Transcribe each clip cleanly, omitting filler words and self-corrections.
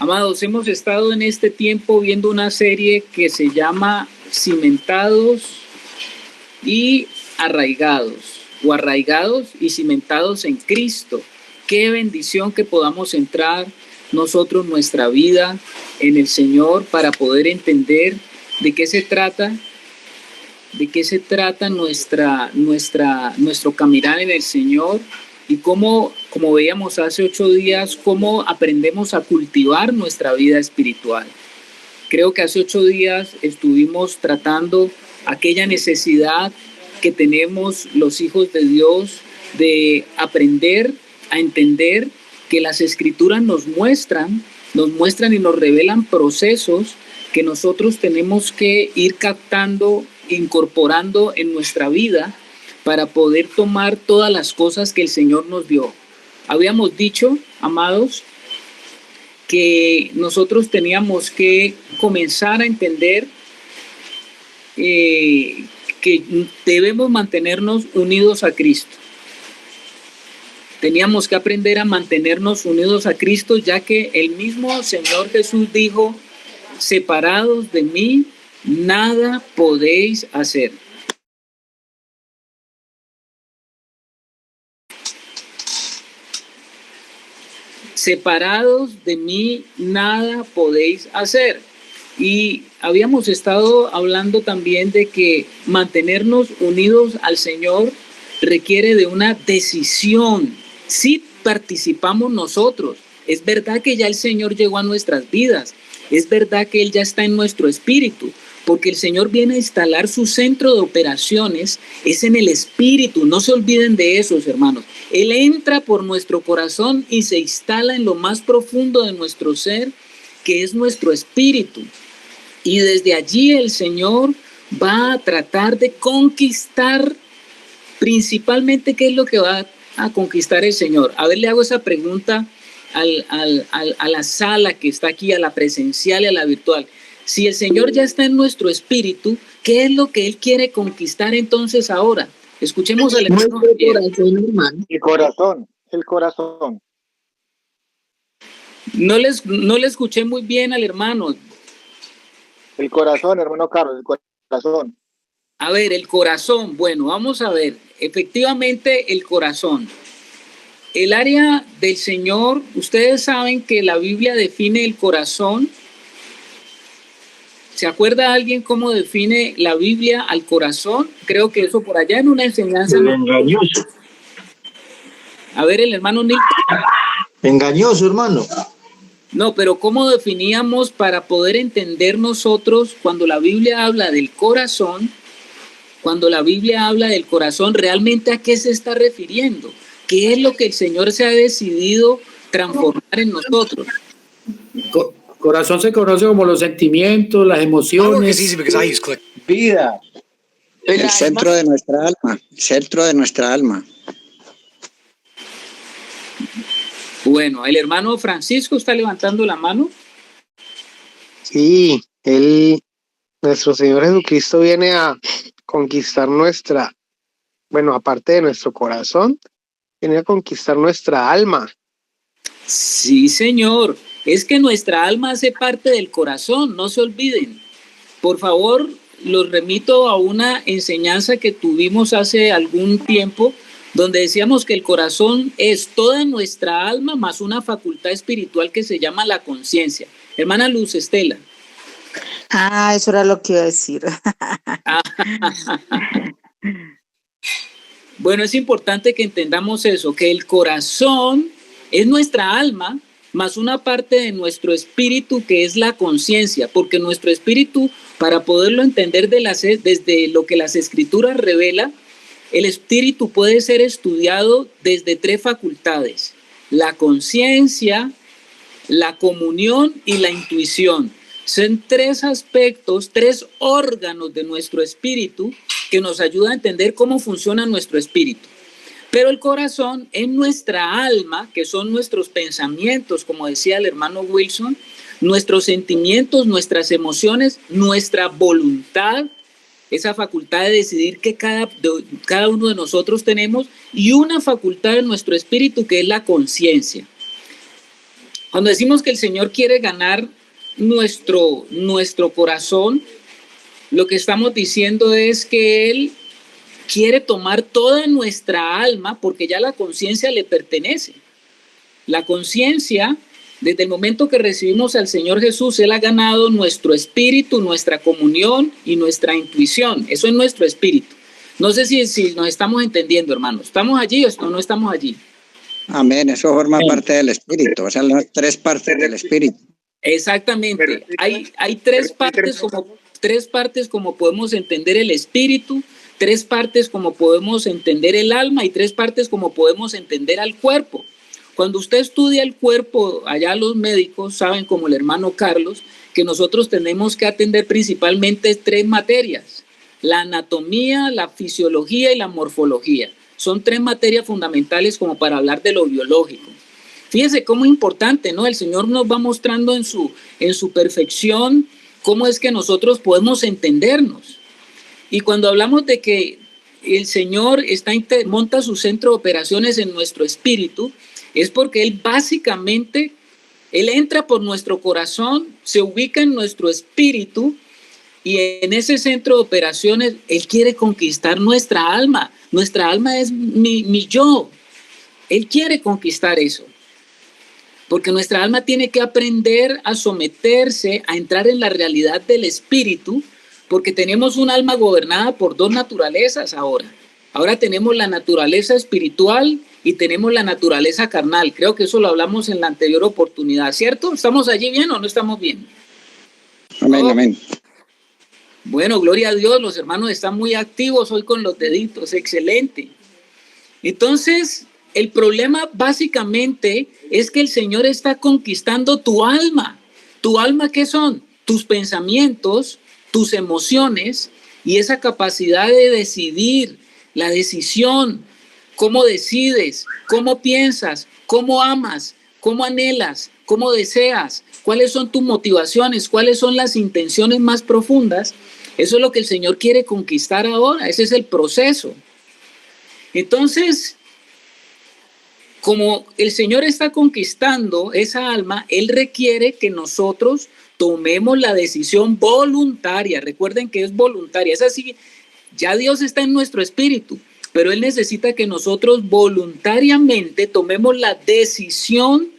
Amados, hemos estado en este tiempo viendo una serie que se llama Cimentados y Arraigados, o Arraigados y Cimentados en Cristo. Qué bendición que podamos entrar nosotros nuestra vida en el Señor para poder entender de qué se trata nuestro caminar en el Señor y cómo, como veíamos hace 8 días, cómo aprendemos a cultivar nuestra vida espiritual. Creo que hace 8 días estuvimos tratando aquella necesidad que tenemos los hijos de Dios de aprender a entender que las Escrituras nos muestran y nos revelan procesos que nosotros tenemos que ir captando, incorporando en nuestra vida para poder tomar todas las cosas que el Señor nos dio. Habíamos dicho, amados, que nosotros teníamos que comenzar a entender que debemos mantenernos unidos a Cristo. Teníamos que aprender a mantenernos unidos a Cristo, ya que el mismo Señor Jesús dijo: separados de mí, nada podéis hacer. Separados de mí, nada podéis hacer. Y habíamos estado hablando también de que mantenernos unidos al Señor requiere de una decisión. Si participamos nosotros, es verdad que ya el Señor llegó a nuestras vidas, es verdad que Él ya está en nuestro espíritu, porque el Señor viene a instalar su centro de operaciones, es en el espíritu. No se olviden de eso, hermanos. Él entra por nuestro corazón y se instala en lo más profundo de nuestro ser, que es nuestro espíritu. Y desde allí el Señor va a tratar de conquistar, principalmente, ¿qué es lo que va a conquistar el Señor? A ver, le hago esa pregunta a la sala que está aquí, a la presencial y a la virtual. Si el Señor ya está en nuestro espíritu, ¿qué es lo que Él quiere conquistar entonces ahora? Escuchemos al hermano. El corazón. No le escuché muy bien al hermano. El corazón, hermano Carlos, el corazón. A ver, el corazón. Bueno, vamos a ver. Efectivamente, el corazón. El área del Señor, ustedes saben que la Biblia define el corazón. ¿Se acuerda alguien cómo define la Biblia al corazón? Creo que eso por allá en una enseñanza. Engañoso. A ver, el hermano Nilton. Engañoso, hermano. No, pero ¿cómo definíamos para poder entender nosotros cuando la Biblia habla del corazón? Cuando la Biblia habla del corazón, ¿realmente a qué se está refiriendo? ¿Qué es lo que el Señor se ha decidido transformar en nosotros? Corazón se conoce como los sentimientos, las emociones. Vida. El centro de nuestra alma. Bueno, el hermano Francisco está levantando la mano. Sí, nuestro Señor Jesucristo viene a conquistar aparte de nuestro corazón, viene a conquistar nuestra alma. Sí, Señor. Es que nuestra alma hace parte del corazón, no se olviden. Por favor, los remito a una enseñanza que tuvimos hace algún tiempo, donde decíamos que el corazón es toda nuestra alma más una facultad espiritual que se llama la conciencia. Hermana Luz Estela. Eso era lo que iba a decir. Bueno, es importante que entendamos eso, que el corazón es nuestra alma más una parte de nuestro espíritu que es la conciencia, porque nuestro espíritu, para poderlo entender desde lo que las Escrituras revela, el espíritu puede ser estudiado desde 3 facultades: la conciencia, la comunión y la intuición. Son 3 aspectos, 3 órganos de nuestro espíritu que nos ayudan a entender cómo funciona nuestro espíritu. Pero el corazón es nuestra alma, que son nuestros pensamientos, como decía el hermano Wilson, nuestros sentimientos, nuestras emociones, nuestra voluntad, esa facultad de decidir que cada uno de nosotros tenemos, y una facultad de nuestro espíritu que es la conciencia. Cuando decimos que el Señor quiere ganar nuestro corazón, lo que estamos diciendo es que Él quiere tomar toda nuestra alma, porque ya la conciencia le pertenece. La conciencia, desde el momento que recibimos al Señor Jesús, Él ha ganado nuestro espíritu, nuestra comunión y nuestra intuición. Eso es nuestro espíritu. No sé si nos estamos entendiendo, hermanos. ¿Estamos allí o no estamos allí? Amén, eso forma parte del espíritu, o sea, las 3 partes del espíritu. Exactamente. Hay tres partes como podemos entender el espíritu, 3 partes como podemos entender el alma y 3 partes como podemos entender al cuerpo. Cuando usted estudia el cuerpo, allá los médicos saben, como el hermano Carlos, que nosotros tenemos que atender principalmente 3 materias: la anatomía, la fisiología y la morfología. Son 3 materias fundamentales como para hablar de lo biológico. Fíjese cómo es importante, ¿no? El Señor nos va mostrando en su perfección cómo es que nosotros podemos entendernos. Y cuando hablamos de que el Señor monta su centro de operaciones en nuestro espíritu, es porque Él básicamente, Él entra por nuestro corazón, se ubica en nuestro espíritu, y en ese centro de operaciones Él quiere conquistar nuestra alma. Nuestra alma es mi yo. Él quiere conquistar eso. Porque nuestra alma tiene que aprender a someterse, a entrar en la realidad del espíritu, porque tenemos un alma gobernada por 2 naturalezas ahora. Ahora tenemos la naturaleza espiritual y tenemos la naturaleza carnal. Creo que eso lo hablamos en la anterior oportunidad, ¿cierto? ¿Estamos allí bien o no estamos bien? Amén, amén. Bueno, gloria a Dios, los hermanos están muy activos hoy con los deditos, excelente. Entonces, el problema básicamente es que el Señor está conquistando tu alma. ¿Tu alma qué son? Tus pensamientos, tus emociones y esa capacidad de decidir, la decisión, cómo decides, cómo piensas, cómo amas, cómo anhelas, cómo deseas, cuáles son tus motivaciones, cuáles son las intenciones más profundas. Eso es lo que el Señor quiere conquistar ahora, ese es el proceso. Entonces, como el Señor está conquistando esa alma, Él requiere que nosotros tomemos la decisión voluntaria. Recuerden que es voluntaria, es así, ya Dios está en nuestro espíritu, pero Él necesita que nosotros voluntariamente tomemos la decisión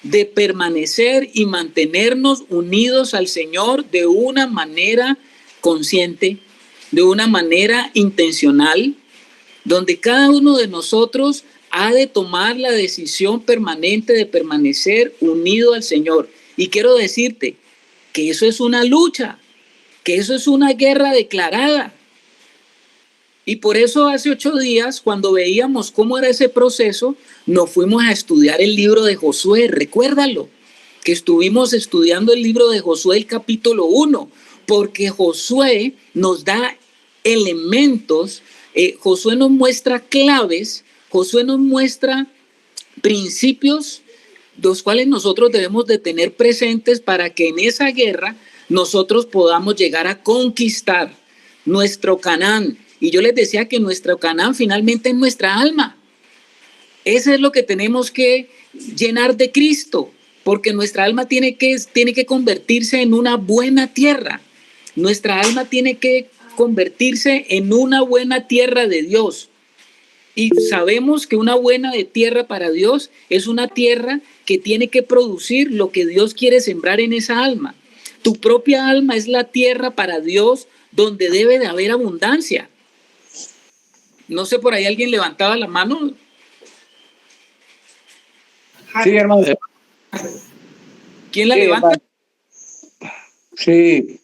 de permanecer y mantenernos unidos al Señor de una manera consciente, de una manera intencional, donde cada uno de nosotros ha de tomar la decisión permanente de permanecer unido al Señor. Y quiero decirte que eso es una lucha, que eso es una guerra declarada. Y por eso hace 8 días, cuando veíamos cómo era ese proceso, nos fuimos a estudiar el libro de Josué. Recuérdalo, que estuvimos estudiando el libro de Josué, el capítulo 1, porque Josué nos da elementos, Josué nos muestra claves, Josué nos muestra principios, los cuales nosotros debemos de tener presentes para que en esa guerra nosotros podamos llegar a conquistar nuestro Canaán. Y yo les decía que nuestro Canaán finalmente es nuestra alma. Eso es lo que tenemos que llenar de Cristo, porque nuestra alma tiene que convertirse en una buena tierra. Nuestra alma tiene que convertirse en una buena tierra de Dios. Y sabemos que una buena tierra para Dios es una tierra que tiene que producir lo que Dios quiere sembrar en esa alma. Tu propia alma es la tierra para Dios donde debe de haber abundancia. No sé, por ahí alguien levantaba la mano. Sí, hermano. ¿Quién la Sí, levanta? hermano. Sí.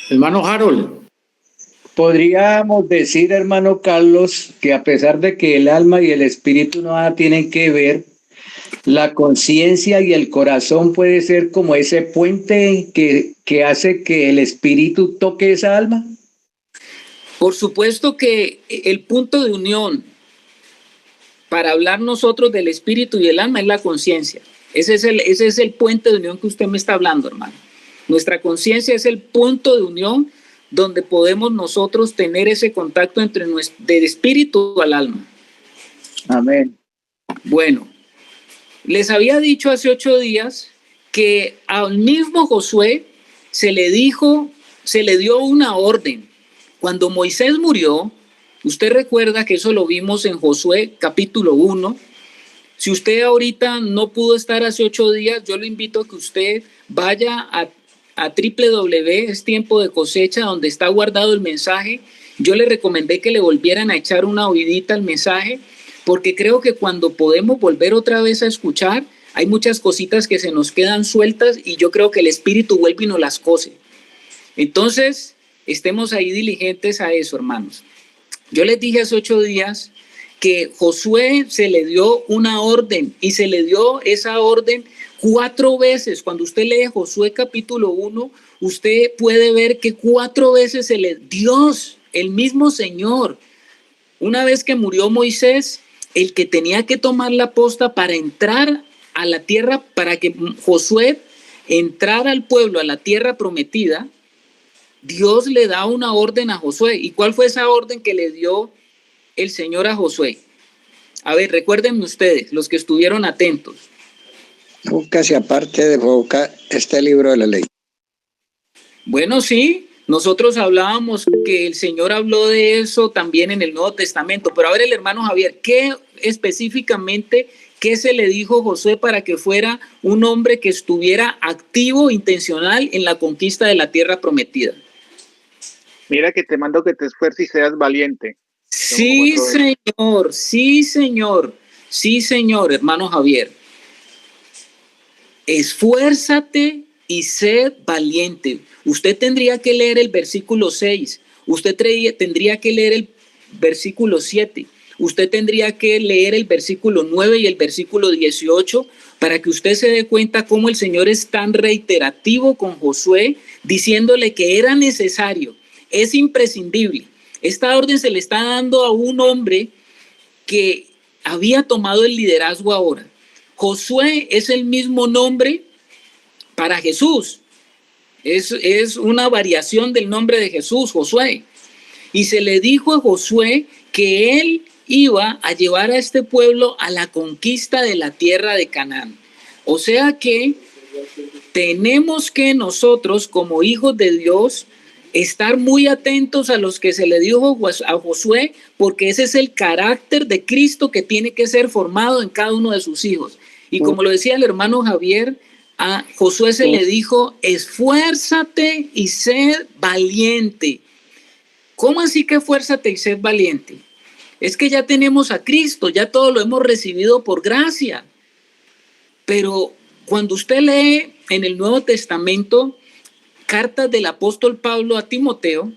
Hermano Harold. Podríamos decir, hermano Carlos, que a pesar de que el alma y el espíritu no tienen que ver, la conciencia y el corazón puede ser como ese puente que hace que el espíritu toque esa alma. Por supuesto que el punto de unión para hablar nosotros del espíritu y el alma es la conciencia. Ese es el puente de unión que usted me está hablando, hermano. Nuestra conciencia es el punto de unión donde podemos nosotros tener ese contacto del espíritu al alma. Amén. Bueno, les había dicho hace 8 días que al mismo Josué se le dio una orden. Cuando Moisés murió, usted recuerda que eso lo vimos en Josué capítulo 1. Si usted ahorita no pudo estar hace 8 días, yo lo invito a que usted vaya a www, es tiempo de cosecha, donde está guardado el mensaje. Yo le recomendé que le volvieran a echar una oídita al mensaje, porque creo que cuando podemos volver otra vez a escuchar, hay muchas cositas que se nos quedan sueltas y yo creo que el Espíritu vuelve y nos las cose. Entonces, estemos ahí diligentes a eso, hermanos. Yo les dije hace 8 días que Josué se le dio una orden y se le dio esa orden 4 veces. Cuando usted lee Josué capítulo 1, usted puede ver que 4 veces Dios, el mismo Señor, una vez que murió Moisés, el que tenía que tomar la posta para entrar a la tierra, para que Josué entrara al pueblo a la tierra prometida, Dios le da una orden a Josué. ¿Y cuál fue esa orden que le dio el Señor a Josué? A ver, recuérdenme ustedes, los que estuvieron atentos. Nunca se aparte de boca este libro de la ley. Bueno, sí, nosotros hablábamos que el Señor habló de eso también en el Nuevo Testamento, pero a ver, el hermano Javier, ¿qué específicamente, qué se le dijo a Josué para que fuera un hombre que estuviera activo, intencional en la conquista de la tierra prometida? Mira que te mando que te esfuerces y seas valiente. Sí, señor, sí, señor, sí, señor, hermano Javier. Esfuérzate y sed valiente. Usted tendría que leer el versículo 6, usted tendría que leer el versículo 7, usted tendría que leer el versículo 9 y el versículo 18 para que usted se dé cuenta cómo el Señor es tan reiterativo con Josué, diciéndole que era necesario, es imprescindible. Esta orden se le está dando a un hombre que había tomado el liderazgo ahora. Josué es el mismo nombre para Jesús. Es una variación del nombre de Jesús, Josué. Y se le dijo a Josué que él iba a llevar a este pueblo a la conquista de la tierra de Canaán. O sea que tenemos que nosotros, como hijos de Dios, estar muy atentos a los que se le dijo a Josué, porque ese es el carácter de Cristo que tiene que ser formado en cada uno de sus hijos. Y como lo decía el hermano Javier, a Josué se le dijo, esfuérzate y sed valiente. ¿Cómo así que esfuérzate y sed valiente? Es que ya tenemos a Cristo, ya todo lo hemos recibido por gracia. Pero cuando usted lee en el Nuevo Testamento cartas del apóstol Pablo a Timoteo,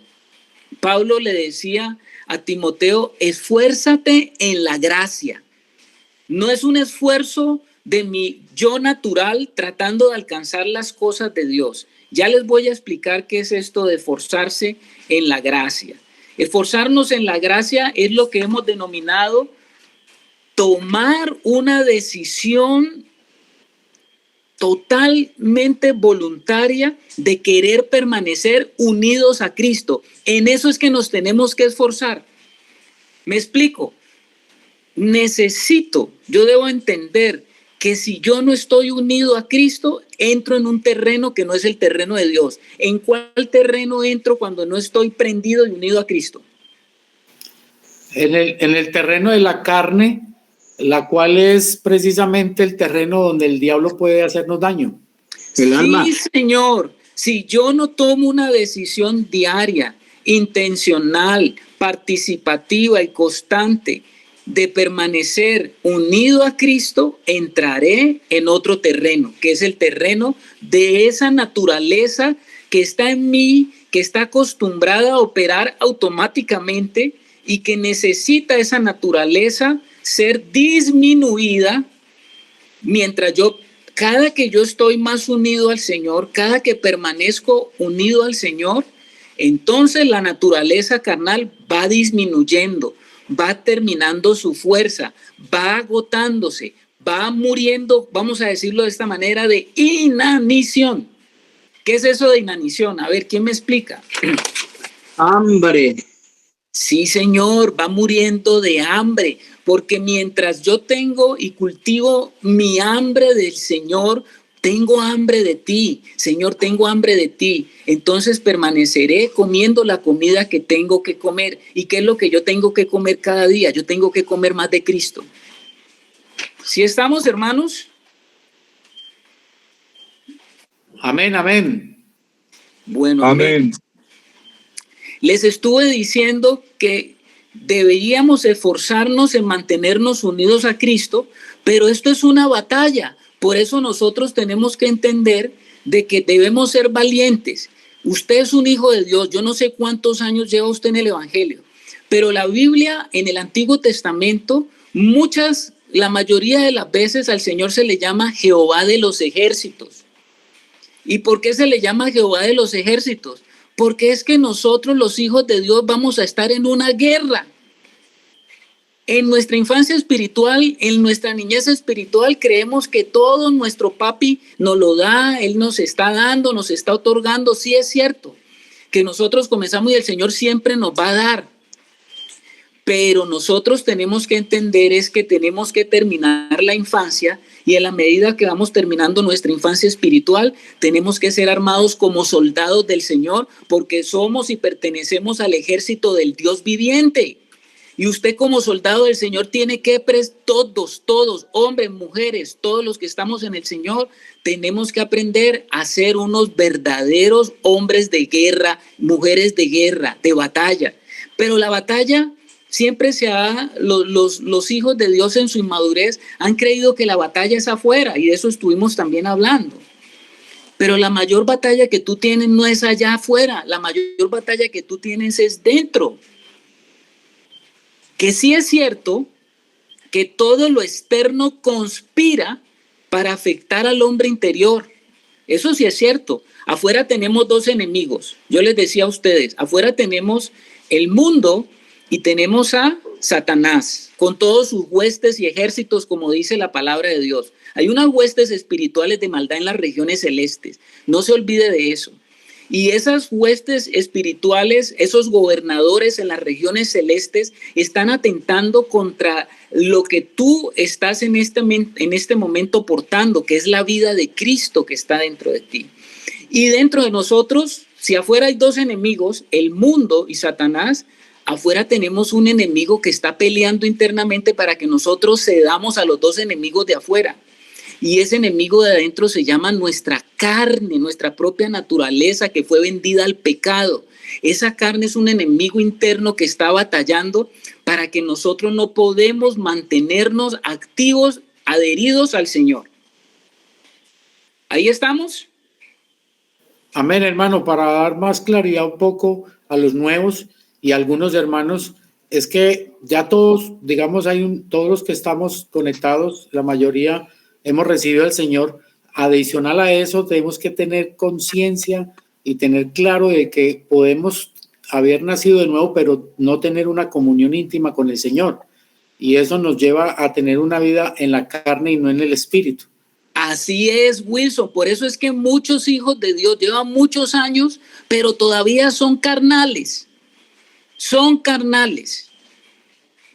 Pablo le decía a Timoteo, esfuérzate en la gracia. No es un esfuerzo de mi yo natural tratando de alcanzar las cosas de Dios. Ya les voy a explicar qué es esto de esforzarse en la gracia. Esforzarnos en la gracia es lo que hemos denominado tomar una decisión totalmente voluntaria de querer permanecer unidos a Cristo. En eso es que nos tenemos que esforzar. Me explico. Yo debo entender que si yo no estoy unido a Cristo, entro en un terreno que no es el terreno de Dios. ¿En cuál terreno entro cuando no estoy prendido y unido a Cristo? En el terreno de la carne, la cual es precisamente el terreno donde el diablo puede hacernos daño. El alma. Sí, Señor. Si yo no tomo una decisión diaria, intencional, participativa y constante de permanecer unido a Cristo, entraré en otro terreno, que es el terreno de esa naturaleza que está en mí, que está acostumbrada a operar automáticamente y que necesita esa naturaleza ser disminuida mientras cada que yo estoy más unido al Señor, cada que permanezco unido al Señor, entonces la naturaleza carnal va disminuyendo, va terminando su fuerza, va agotándose, va muriendo, vamos a decirlo de esta manera, de inanición. ¿Qué es eso de inanición? A ver, ¿quién me explica? Hambre. Sí, Señor, va muriendo de hambre, porque mientras yo tengo y cultivo mi hambre del Señor, tengo hambre de ti, Señor, tengo hambre de ti. Entonces permaneceré comiendo la comida que tengo que comer. ¿Y qué es lo que yo tengo que comer cada día? Yo tengo que comer más de Cristo. ¿Sí estamos, hermanos? Amén, amén. Bueno, Amén. les estuve diciendo que deberíamos esforzarnos en mantenernos unidos a Cristo, pero esto es una batalla. Por eso nosotros tenemos que entender de que debemos ser valientes. Usted es un hijo de Dios. Yo no sé cuántos años lleva usted en el Evangelio, pero la Biblia en el Antiguo Testamento, la mayoría de las veces al Señor se le llama Jehová de los ejércitos. ¿Y por qué se le llama Jehová de los ejércitos? Porque es que nosotros, los hijos de Dios, vamos a estar en una guerra. En nuestra infancia espiritual, en nuestra niñez espiritual, creemos que todo nuestro papi nos lo da, Él nos está dando, nos está otorgando. Sí es cierto que nosotros comenzamos y el Señor siempre nos va a dar. Pero nosotros tenemos que entender es que tenemos que terminar la infancia y en la medida que vamos terminando nuestra infancia espiritual, tenemos que ser armados como soldados del Señor porque somos y pertenecemos al ejército del Dios viviente. Y usted como soldado del Señor tiene que, todos, hombres, mujeres, todos los que estamos en el Señor, tenemos que aprender a ser unos verdaderos hombres de guerra, mujeres de guerra, de batalla. Pero la batalla siempre los hijos de Dios en su inmadurez han creído que la batalla es afuera y de eso estuvimos también hablando. Pero la mayor batalla que tú tienes no es allá afuera, la mayor batalla que tú tienes es dentro. Que sí es cierto que todo lo externo conspira para afectar al hombre interior. Eso sí es cierto. Afuera tenemos dos enemigos. Yo les decía a ustedes, afuera tenemos el mundo y tenemos a Satanás, con todos sus huestes y ejércitos, como dice la palabra de Dios. Hay unas huestes espirituales de maldad en las regiones celestes. No se olvide de eso. Y esas huestes espirituales, esos gobernadores en las regiones celestes están atentando contra lo que tú estás en este momento portando, que es la vida de Cristo que está dentro de ti. Y dentro de nosotros, si afuera hay dos enemigos, el mundo y Satanás, afuera tenemos un enemigo que está peleando internamente para que nosotros cedamos a los dos enemigos de afuera. Y ese enemigo de adentro se llama nuestra carne, nuestra propia naturaleza que fue vendida al pecado. Esa carne es un enemigo interno que está batallando para que nosotros no podemos mantenernos activos, adheridos al Señor. ¿Ahí estamos? Amén, hermano. Para dar más claridad un poco a los nuevos y a algunos hermanos, es que ya todos, digamos, todos los que estamos conectados, la mayoría hemos recibido al Señor. Adicional a eso, tenemos que tener conciencia y tener claro de que podemos haber nacido de nuevo, pero no tener una comunión íntima con el Señor. Y eso nos lleva a tener una vida en la carne y no en el espíritu. Así es, Wilson. Por eso es que muchos hijos de Dios llevan muchos años, pero todavía son carnales. Son carnales.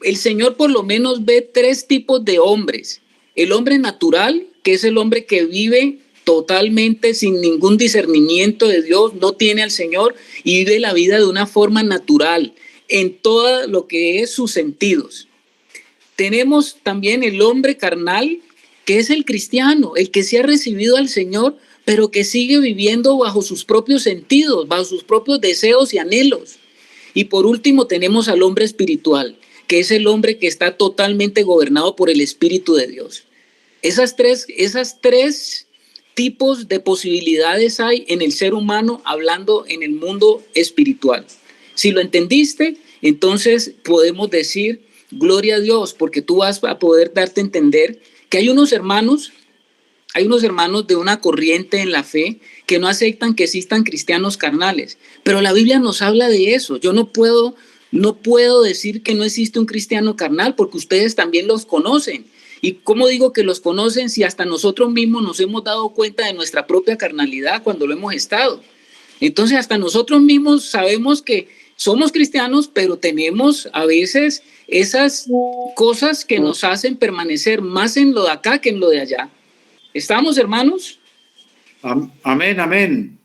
El Señor por lo menos ve tres tipos de hombres. El hombre natural, que es el hombre que vive totalmente sin ningún discernimiento de Dios, no tiene al Señor y vive la vida de una forma natural en todo lo que es sus sentidos. Tenemos también el hombre carnal, que es el cristiano, el que sí ha recibido al Señor, pero que sigue viviendo bajo sus propios sentidos, bajo sus propios deseos y anhelos. Y por último tenemos al hombre espiritual, que es el hombre que está totalmente gobernado por el Espíritu de Dios. Esas tres tipos de posibilidades hay en el ser humano hablando en el mundo espiritual. Si lo entendiste, entonces podemos decir, gloria a Dios, porque tú vas a poder darte a entender que hay unos hermanos de una corriente en la fe que no aceptan que existan cristianos carnales, pero la Biblia nos habla de eso. Yo no puedo decir que no existe un cristiano carnal porque ustedes también los conocen. ¿Y cómo digo que los conocen si hasta nosotros mismos nos hemos dado cuenta de nuestra propia carnalidad cuando lo hemos estado? Entonces hasta nosotros mismos sabemos que somos cristianos, pero tenemos a veces esas cosas que nos hacen permanecer más en lo de acá que en lo de allá. ¿Estamos, hermanos? Amén, amén.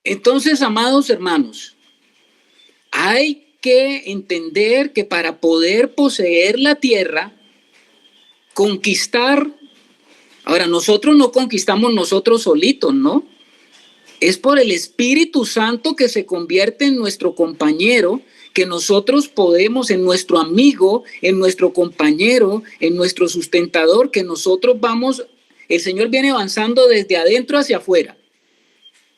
Entonces, amados hermanos, hay que entender que para poder poseer la tierra, conquistar, ahora nosotros no conquistamos nosotros solitos, ¿no? Es por el Espíritu Santo que se convierte en nuestro compañero, que nosotros podemos, en nuestro amigo, en nuestro compañero, en nuestro sustentador, que nosotros vamos, el Señor viene avanzando desde adentro hacia afuera.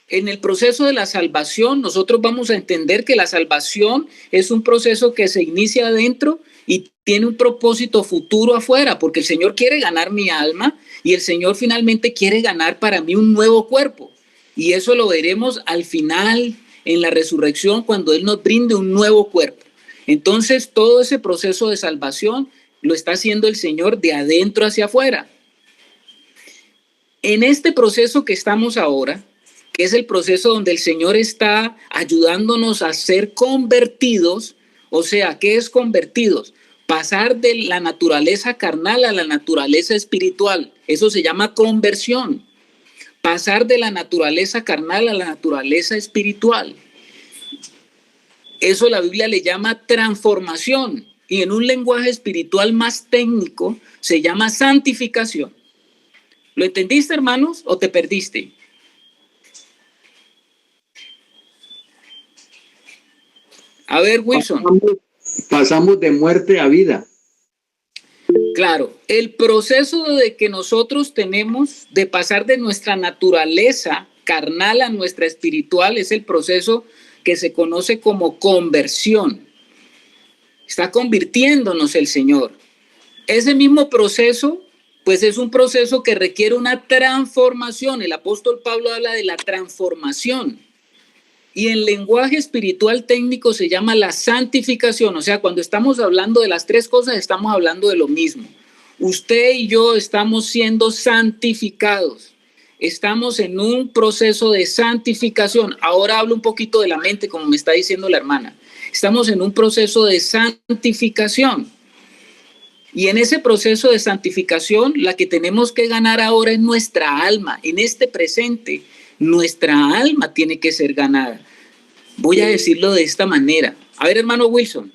En el proceso de la salvación, nosotros vamos a entender que la salvación es un proceso que se inicia adentro y tiene un propósito futuro afuera, porque el Señor quiere ganar mi alma y el Señor finalmente quiere ganar para mí un nuevo cuerpo. Y eso lo veremos al final en la resurrección, cuando Él nos brinde un nuevo cuerpo. Entonces, todo ese proceso de salvación lo está haciendo el Señor de adentro hacia afuera. En este proceso que estamos ahora, que es el proceso donde el Señor está ayudándonos a ser convertidos, o sea, ¿qué es convertidos? Pasar de la naturaleza carnal a la naturaleza espiritual. Eso se llama conversión. Pasar de la naturaleza carnal a la naturaleza espiritual. Eso la Biblia le llama transformación y en un lenguaje espiritual más técnico se llama santificación. ¿Lo entendiste, hermanos, o te perdiste? A ver, Wilson. Pasamos de muerte a vida. Claro, el proceso de que nosotros tenemos de pasar de nuestra naturaleza carnal a nuestra espiritual es el proceso que se conoce como conversión. Está convirtiéndonos el Señor. Ese mismo proceso, pues es un proceso que requiere una transformación. El apóstol Pablo habla de la transformación. Y en lenguaje espiritual técnico se llama la santificación. O sea, cuando estamos hablando de las tres cosas, estamos hablando de lo mismo. Usted y yo estamos siendo santificados. Estamos en un proceso de santificación. Ahora hablo un poquito de la mente, como me está diciendo la hermana. Estamos en un proceso de santificación. Y en ese proceso de santificación, la que tenemos que ganar ahora es nuestra alma. En este presente, nuestra alma tiene que ser ganada. Voy a decirlo de esta manera. A ver, hermano Wilson.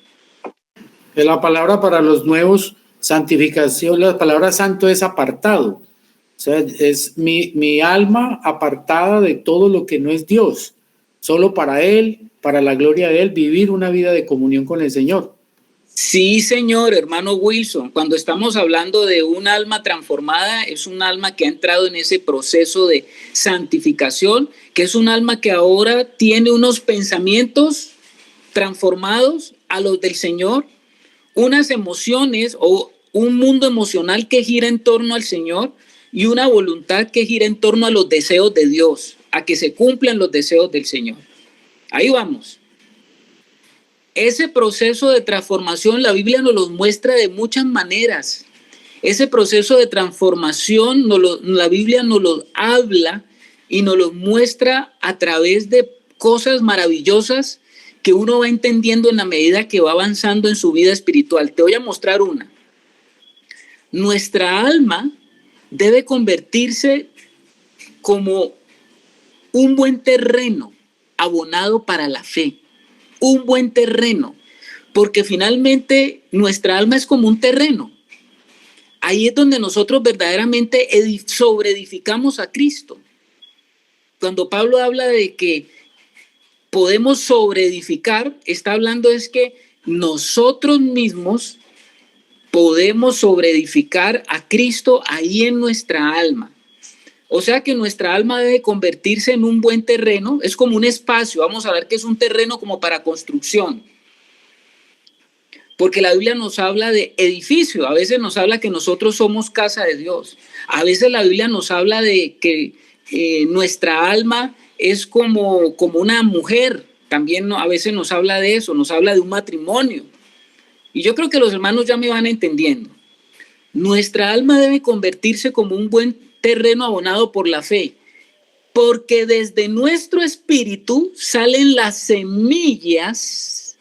La palabra para los nuevos, santificación, la palabra santo es apartado. O sea, es mi alma apartada de todo lo que no es Dios. Solo para Él, para la gloria de Él, vivir una vida de comunión con el Señor. Sí, señor, hermano Wilson. Cuando estamos hablando de un alma transformada, es un alma que ha entrado en ese proceso de santificación, que es un alma que ahora tiene unos pensamientos transformados a los del Señor, unas emociones o un mundo emocional que gira en torno al Señor y una voluntad que gira en torno a los deseos de Dios, a que se cumplan los deseos del Señor. Ahí vamos. Ese proceso de transformación la Biblia nos lo muestra de muchas maneras. Ese proceso de transformación la Biblia nos lo habla y nos lo muestra a través de cosas maravillosas que uno va entendiendo en la medida que va avanzando en su vida espiritual. Te voy a mostrar una. Nuestra alma debe convertirse como un buen terreno abonado para la fe. Un buen terreno, porque finalmente nuestra alma es como un terreno. Ahí es donde nosotros verdaderamente sobreedificamos a Cristo. Cuando Pablo habla de que podemos sobreedificar, está hablando es que nosotros mismos podemos sobreedificar a Cristo ahí en nuestra alma. O sea que nuestra alma debe convertirse en un buen terreno, es como un espacio, vamos a ver que es un terreno como para construcción. Porque la Biblia nos habla de edificio, a veces nos habla que nosotros somos casa de Dios, a veces la Biblia nos habla de que nuestra alma es como una mujer, también a veces nos habla de eso, nos habla de un matrimonio. Y yo creo que los hermanos ya me van entendiendo. Nuestra alma debe convertirse como un buen terreno abonado por la fe, porque desde nuestro espíritu salen las semillas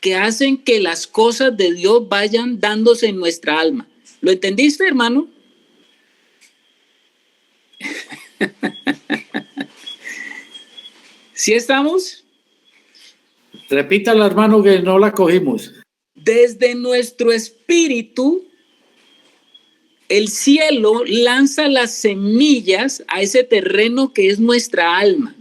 que hacen que las cosas de Dios vayan dándose en nuestra alma. ¿Lo entendiste, hermano? ¿Sí estamos? Repítalo, hermano, que no la cogimos. Desde nuestro espíritu, el cielo lanza las semillas a ese terreno que es nuestra alma.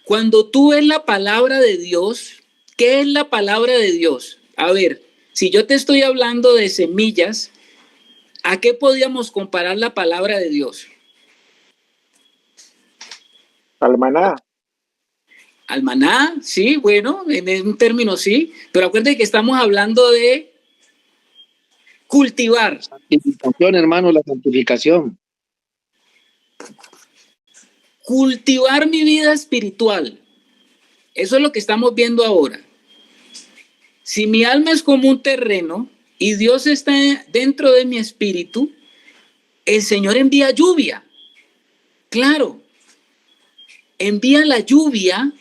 Cuando tú ves la palabra de Dios, ¿qué es la palabra de Dios? A ver, si yo te estoy hablando de semillas, ¿a qué podríamos comparar la palabra de Dios? Al maná. Al maná, sí, bueno, en un término sí, pero acuérdense que estamos hablando de cultivar. Santificación, hermano, la santificación. Cultivar mi vida espiritual. Eso es lo que estamos viendo ahora. Si mi alma es como un terreno y Dios está dentro de mi espíritu, el Señor envía lluvia. Claro, envía la lluvia.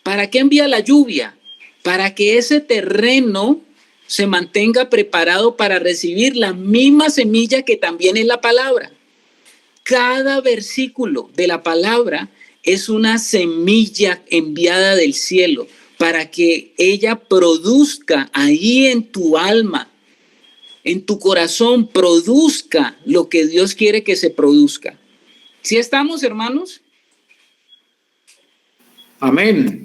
¿Para qué envía la lluvia? Para que ese terreno se mantenga preparado para recibir la misma semilla que también es la palabra. Cada versículo de la palabra es una semilla enviada del cielo para que ella produzca ahí en tu alma, en tu corazón, produzca lo que Dios quiere que se produzca. ¿Sí estamos, hermanos? Amén.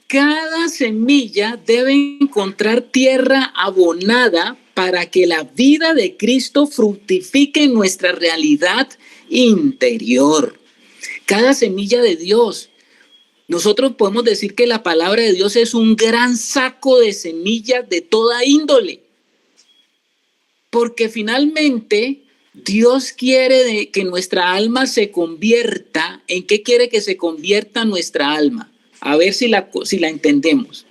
Cada semilla debe encontrar tierra abonada para que la vida de Cristo fructifique en nuestra realidad interior. Cada semilla de Dios. Nosotros podemos decir que la palabra de Dios es un gran saco de semillas de toda índole. Porque finalmente Dios quiere que nuestra alma se convierta. ¿En qué quiere que se convierta nuestra alma? A ver si la entendemos.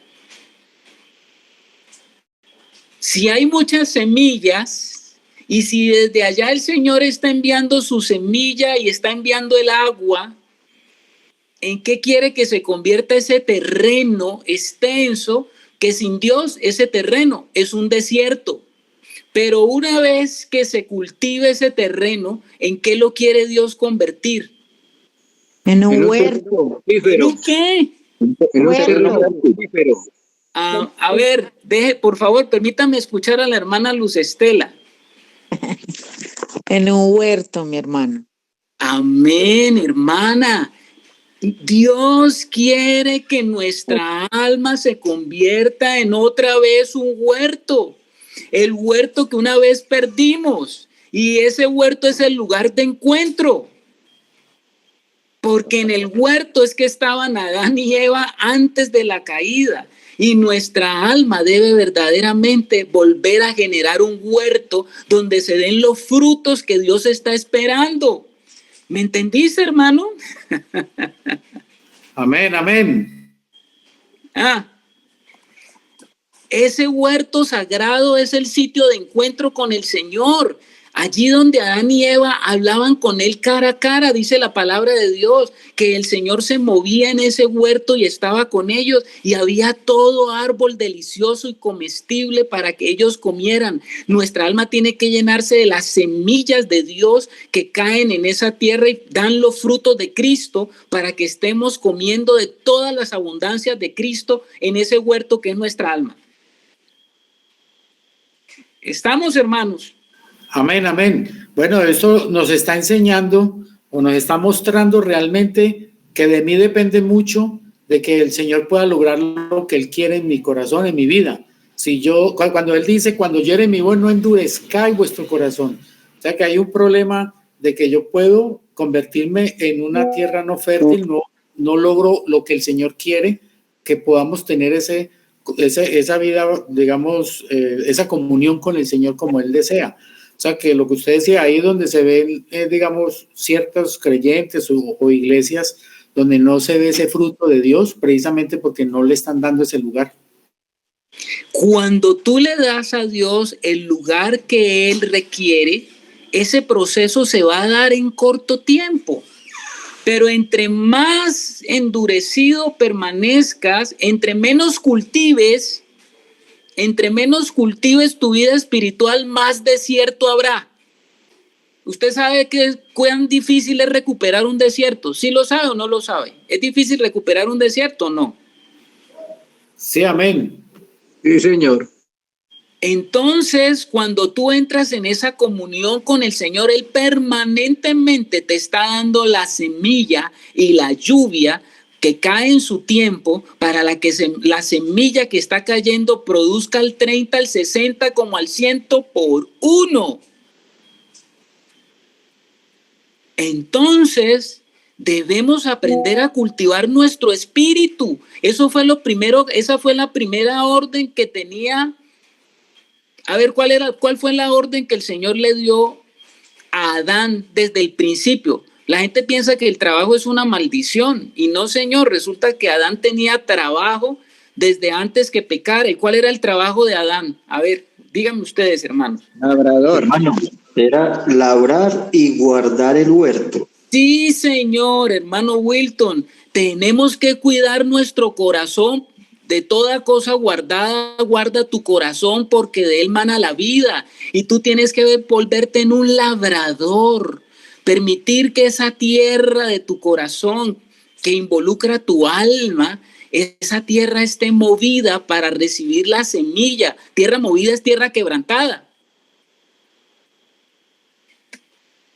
Si hay muchas semillas y si desde allá el Señor está enviando su semilla y está enviando el agua, ¿en qué quiere que se convierta ese terreno extenso? Que sin Dios ese terreno es un desierto. Pero una vez que se cultive ese terreno, ¿en qué lo quiere Dios convertir? En un huerto. ¿En qué? En un terreno fructífero. A ver, por favor, permítame escuchar a la hermana Luz Estela. En un huerto, mi hermano. Amén, hermana. Dios quiere que nuestra alma se convierta en otra vez un huerto. El huerto que una vez perdimos. Y ese huerto es el lugar de encuentro. Porque en el huerto es que estaban Adán y Eva antes de la caída. Y nuestra alma debe verdaderamente volver a generar un huerto donde se den los frutos que Dios está esperando. ¿Me entendiste, hermano? Amén, amén. Ese huerto sagrado es el sitio de encuentro con el Señor. Allí donde Adán y Eva hablaban con él cara a cara, dice la palabra de Dios, que el Señor se movía en ese huerto y estaba con ellos y había todo árbol delicioso y comestible para que ellos comieran. Nuestra alma tiene que llenarse de las semillas de Dios que caen en esa tierra y dan los frutos de Cristo para que estemos comiendo de todas las abundancias de Cristo en ese huerto que es nuestra alma. ¿Estamos, hermanos? Amén, amén. Bueno, esto nos está enseñando o nos está mostrando realmente que de mí depende mucho de que el Señor pueda lograr lo que Él quiere en mi corazón, en mi vida. Si yo, cuando Él dice, cuando hiere mi voz, no endurezcáis vuestro corazón. O sea que hay un problema de que yo puedo convertirme en una tierra no fértil, no logro lo que el Señor quiere, que podamos tener esa vida, digamos, esa comunión con el Señor como Él desea. O sea, que lo que usted decía, ahí donde se ven, digamos, ciertos creyentes o iglesias donde no se ve ese fruto de Dios, precisamente porque no le están dando ese lugar. Cuando tú le das a Dios el lugar que Él requiere, ese proceso se va a dar en corto tiempo. Pero entre más endurecido permanezcas, entre menos cultives tu vida espiritual, más desierto habrá. ¿Usted sabe cuán difícil es recuperar un desierto? ¿Sí lo sabe o no lo sabe? ¿Es difícil recuperar un desierto o no? Sí, amén. Sí, señor. Entonces, cuando tú entras en esa comunión con el Señor, Él permanentemente te está dando la semilla y la lluvia que cae en su tiempo para la semilla que está cayendo produzca al 30, al 60, como al 100 por uno. Entonces, debemos aprender a cultivar nuestro espíritu. Eso fue lo primero, esa fue la primera orden que tenía. A ver, ¿cuál fue la orden que el Señor le dio a Adán desde el principio? La gente piensa que el trabajo es una maldición y no, Señor, resulta que Adán tenía trabajo desde antes que pecara. ¿Y cuál era el trabajo de Adán? A ver, díganme ustedes, hermanos. Labrador. Hermano, era labrar y guardar el huerto. Sí, Señor, hermano Wilton, tenemos que cuidar nuestro corazón. De toda cosa guardada, guarda tu corazón porque de él mana la vida. Y tú tienes que volverte en un labrador. Permitir que esa tierra de tu corazón que involucra tu alma, esa tierra esté movida para recibir la semilla. Tierra movida es tierra quebrantada.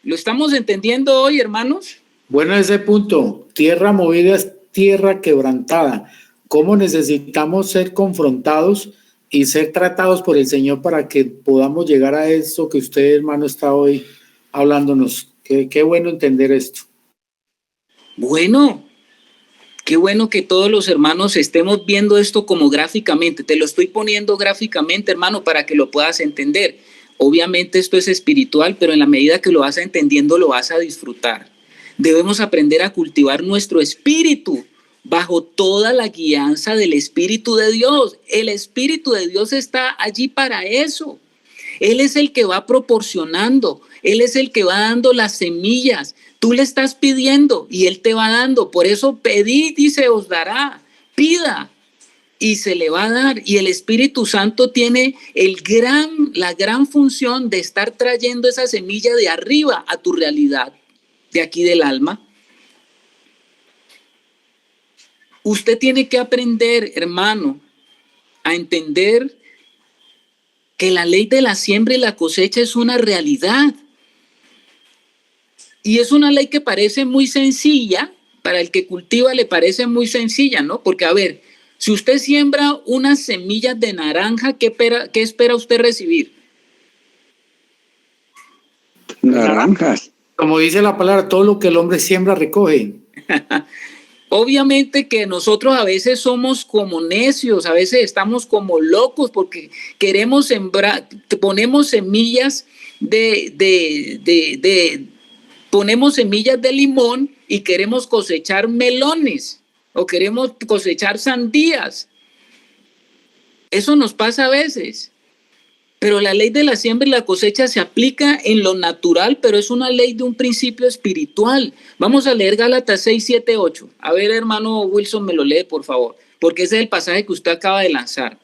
¿Lo estamos entendiendo hoy, hermanos? Bueno, ese punto, tierra movida es tierra quebrantada. ¿Cómo necesitamos ser confrontados y ser tratados por el Señor para que podamos llegar a eso que usted, hermano, está hoy hablándonos? Qué bueno entender esto. Bueno, qué bueno que todos los hermanos estemos viendo esto como gráficamente. Te lo estoy poniendo gráficamente, hermano, para que lo puedas entender. Obviamente esto es espiritual, pero en la medida que lo vas entendiendo, lo vas a disfrutar. Debemos aprender a cultivar nuestro espíritu bajo toda la guianza del Espíritu de Dios. El Espíritu de Dios está allí para eso. Él es el que va proporcionando, Él es el que va dando las semillas. Tú le estás pidiendo y Él te va dando. Por eso pedid y se os dará. Pida y se le va a dar. Y el Espíritu Santo tiene la gran función de estar trayendo esa semilla de arriba a tu realidad, de aquí del alma. Usted tiene que aprender, hermano, a entender que la ley de la siembra y la cosecha es una realidad. Y es una ley que parece muy sencilla, para el que cultiva le parece muy sencilla, ¿no? Porque, a ver, si usted siembra unas semillas de naranja, ¿qué espera usted recibir? Naranjas. Como dice la palabra, todo lo que el hombre siembra recoge. Obviamente que nosotros a veces somos como necios, a veces estamos como locos porque queremos sembrar, ponemos semillas ponemos semillas de limón y queremos cosechar melones o queremos cosechar sandías. Eso nos pasa a veces. Pero la ley de la siembra y la cosecha se aplica en lo natural, pero es una ley de un principio espiritual. Vamos a leer Gálatas 6, 7, 8. A ver, hermano Wilson, me lo lee, por favor, porque ese es el pasaje que usted acaba de lanzar.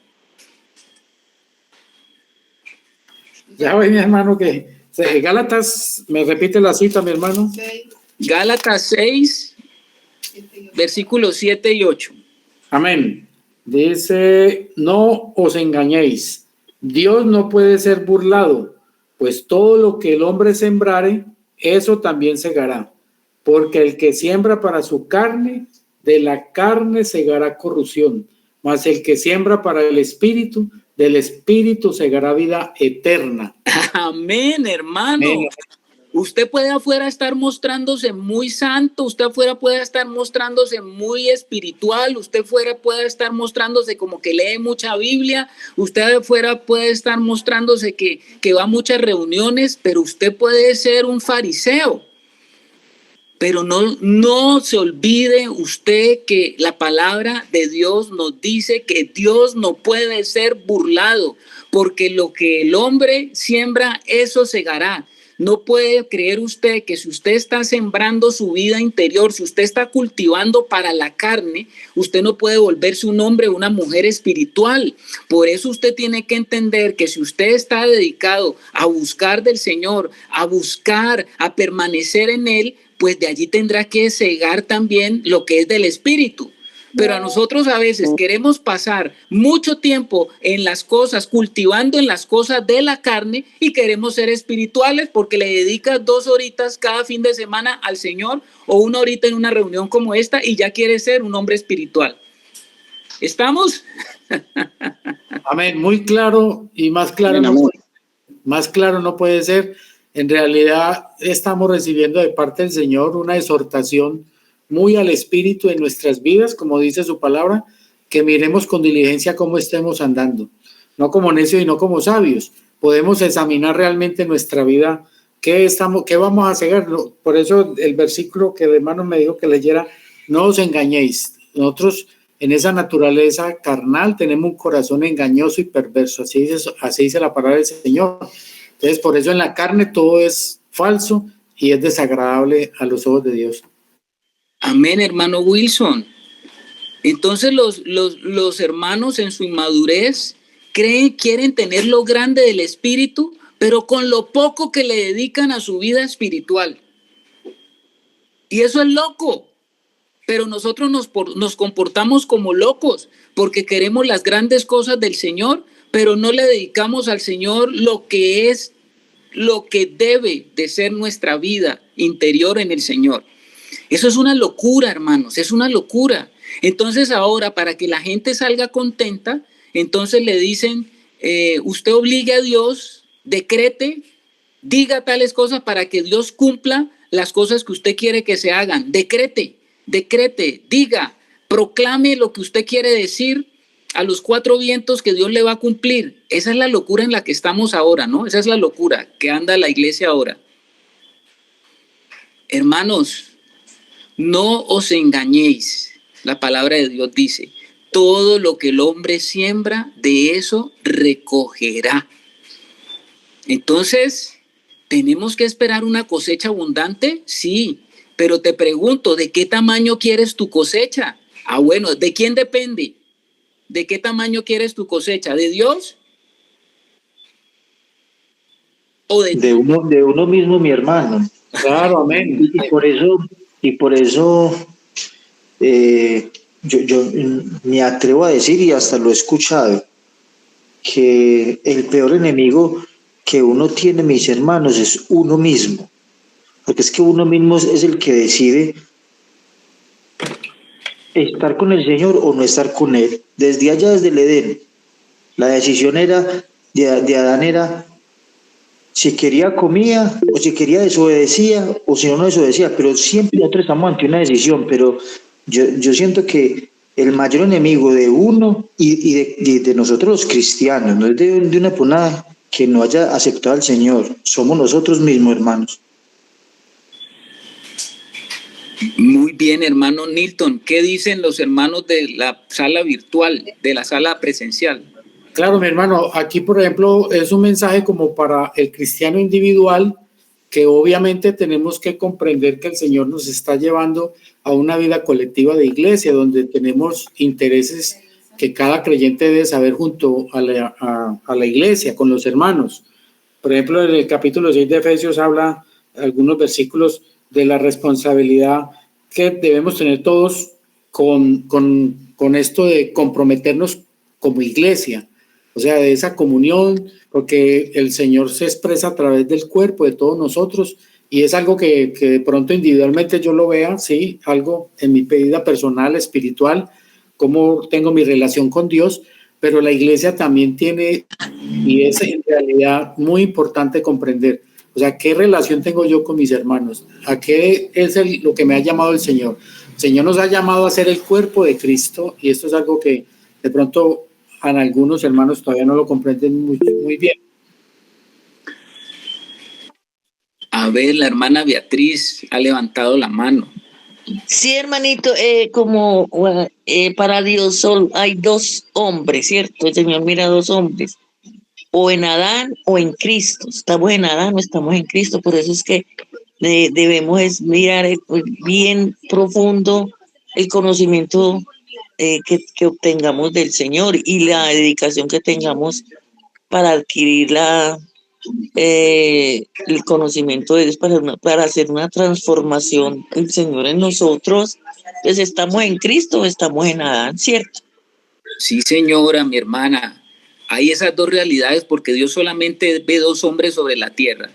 Ya ve, mi hermano, que Gálatas, ¿me repite la cita, mi hermano? Gálatas 6, versículos 7 y 8. Amén. Dice, no os engañéis. Dios no puede ser burlado, pues todo lo que el hombre sembrare, eso también segará. Porque el que siembra para su carne, de la carne segará corrupción. Mas el que siembra para el espíritu, del espíritu segará vida eterna. Amén, hermano. Amén. Usted puede afuera estar mostrándose muy santo, usted afuera puede estar mostrándose muy espiritual, usted afuera puede estar mostrándose como que lee mucha Biblia, usted afuera puede estar mostrándose que va a muchas reuniones, pero usted puede ser un fariseo. Pero no se olvide usted que la palabra de Dios nos dice que Dios no puede ser burlado, porque lo que el hombre siembra, eso segará. No puede creer usted que si usted está sembrando su vida interior, si usted está cultivando para la carne, usted no puede volverse un hombre o una mujer espiritual. Por eso usted tiene que entender que si usted está dedicado a buscar del Señor, a buscar, a permanecer en Él, pues de allí tendrá que cegar también lo que es del Espíritu. Pero a nosotros a veces queremos pasar mucho tiempo en las cosas, cultivando en las cosas de la carne, y queremos ser espirituales porque le dedicas 2 horitas cada fin de semana al Señor o 1 horita en una reunión como esta y ya quieres ser un hombre espiritual. ¿Estamos? Amén, muy claro y más claro, más claro no puede ser. En realidad estamos recibiendo de parte del Señor una exhortación muy al espíritu en nuestras vidas, como dice su palabra, que miremos con diligencia cómo estemos andando, no como necios y no como sabios. Podemos examinar realmente nuestra vida, qué vamos a hacer. Por eso el versículo que el hermano me dijo que leyera, no os engañéis. Nosotros en esa naturaleza carnal tenemos un corazón engañoso y perverso, así dice la palabra del Señor. Entonces, por eso en la carne todo es falso y es desagradable a los ojos de Dios. Amén, hermano Wilson. Entonces los hermanos en su inmadurez quieren tener lo grande del espíritu, pero con lo poco que le dedican a su vida espiritual. Y eso es loco. Pero nosotros nos comportamos como locos porque queremos las grandes cosas del Señor, pero no le dedicamos al Señor lo que debe de ser nuestra vida interior en el Señor. Eso es una locura, hermanos, es una locura. Entonces ahora, para que la gente salga contenta, entonces le dicen, usted obligue a Dios, decrete, diga tales cosas para que Dios cumpla las cosas que usted quiere que se hagan. Decrete, diga, proclame lo que usted quiere decir a los 4 vientos que Dios le va a cumplir. Esa es la locura en la que estamos ahora, ¿no? Esa es la locura que anda la iglesia ahora. Hermanos, no os engañéis. La palabra de Dios dice, todo lo que el hombre siembra, de eso recogerá. Entonces, ¿tenemos que esperar una cosecha abundante? Sí, pero te pregunto, ¿de qué tamaño quieres tu cosecha? Ah, bueno, ¿de quién depende? ¿De qué tamaño quieres tu cosecha? ¿De Dios? ¿O de uno mismo, mi hermano? Claro, amén. Y por eso yo me atrevo a decir, y hasta lo he escuchado, que el peor enemigo que uno tiene, mis hermanos, es uno mismo. Porque es que uno mismo es el que decide estar con el Señor o no estar con Él. Desde allá, desde el Edén, la decisión era de Adán era si quería comía o si quería desobedecía o si no desobedecía, pero siempre nosotros estamos ante una decisión. Pero yo siento que el mayor enemigo de uno y de nosotros los cristianos no es de una persona que no haya aceptado al Señor, somos nosotros mismos, hermanos. Muy bien, hermano Nilton. ¿Qué dicen los hermanos de la sala virtual, de la sala presencial? Claro, mi hermano, aquí por ejemplo es un mensaje como para el cristiano individual, que obviamente tenemos que comprender que el Señor nos está llevando a una vida colectiva de iglesia, donde tenemos intereses que cada creyente debe saber junto a la iglesia, con los hermanos. Por ejemplo, en el capítulo 6 de Efesios habla algunos versículos de la responsabilidad que debemos tener todos con esto de comprometernos como iglesia, o sea, de esa comunión, porque el Señor se expresa a través del cuerpo de todos nosotros, y es algo que de pronto individualmente yo lo vea, sí, algo en mi vida personal, espiritual, cómo tengo mi relación con Dios, pero la iglesia también tiene, y es en realidad muy importante comprender, o sea, ¿qué relación tengo yo con mis hermanos? ¿A qué es lo que me ha llamado el Señor? El Señor nos ha llamado a ser el cuerpo de Cristo, y esto es algo que de pronto a algunos hermanos todavía no lo comprenden muy bien. A ver, la hermana Beatriz ha levantado la mano. Sí, hermanito, para Dios hay 2 hombres, ¿cierto? El Señor mira a 2 hombres. o en Adán o en Cristo. Estamos en Adán o estamos en Cristo. Por eso es que debemos es mirar bien profundo el conocimiento que obtengamos del Señor y la dedicación que tengamos para adquirir el conocimiento de Dios, para hacer una transformación del Señor en nosotros. Pues estamos en Cristo o estamos en Adán, ¿cierto? Sí, señora, mi hermana. Hay esas dos realidades porque Dios solamente ve dos hombres sobre la tierra.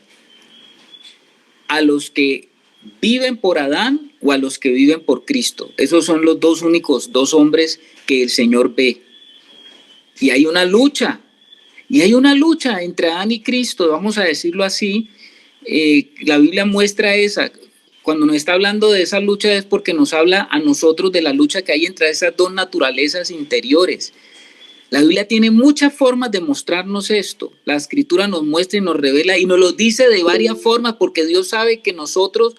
A los que viven por Adán o a los que viven por Cristo. Esos son los dos únicos dos hombres que el Señor ve. Y hay una lucha. Y hay una lucha entre Adán y Cristo, vamos a decirlo así. La Biblia muestra esa. Cuando nos está hablando de esa lucha es porque nos habla a nosotros de la lucha que hay entre esas dos naturalezas interiores. La Biblia tiene muchas formas de mostrarnos esto. La Escritura nos muestra y nos revela y nos lo dice de varias formas porque Dios sabe que nosotros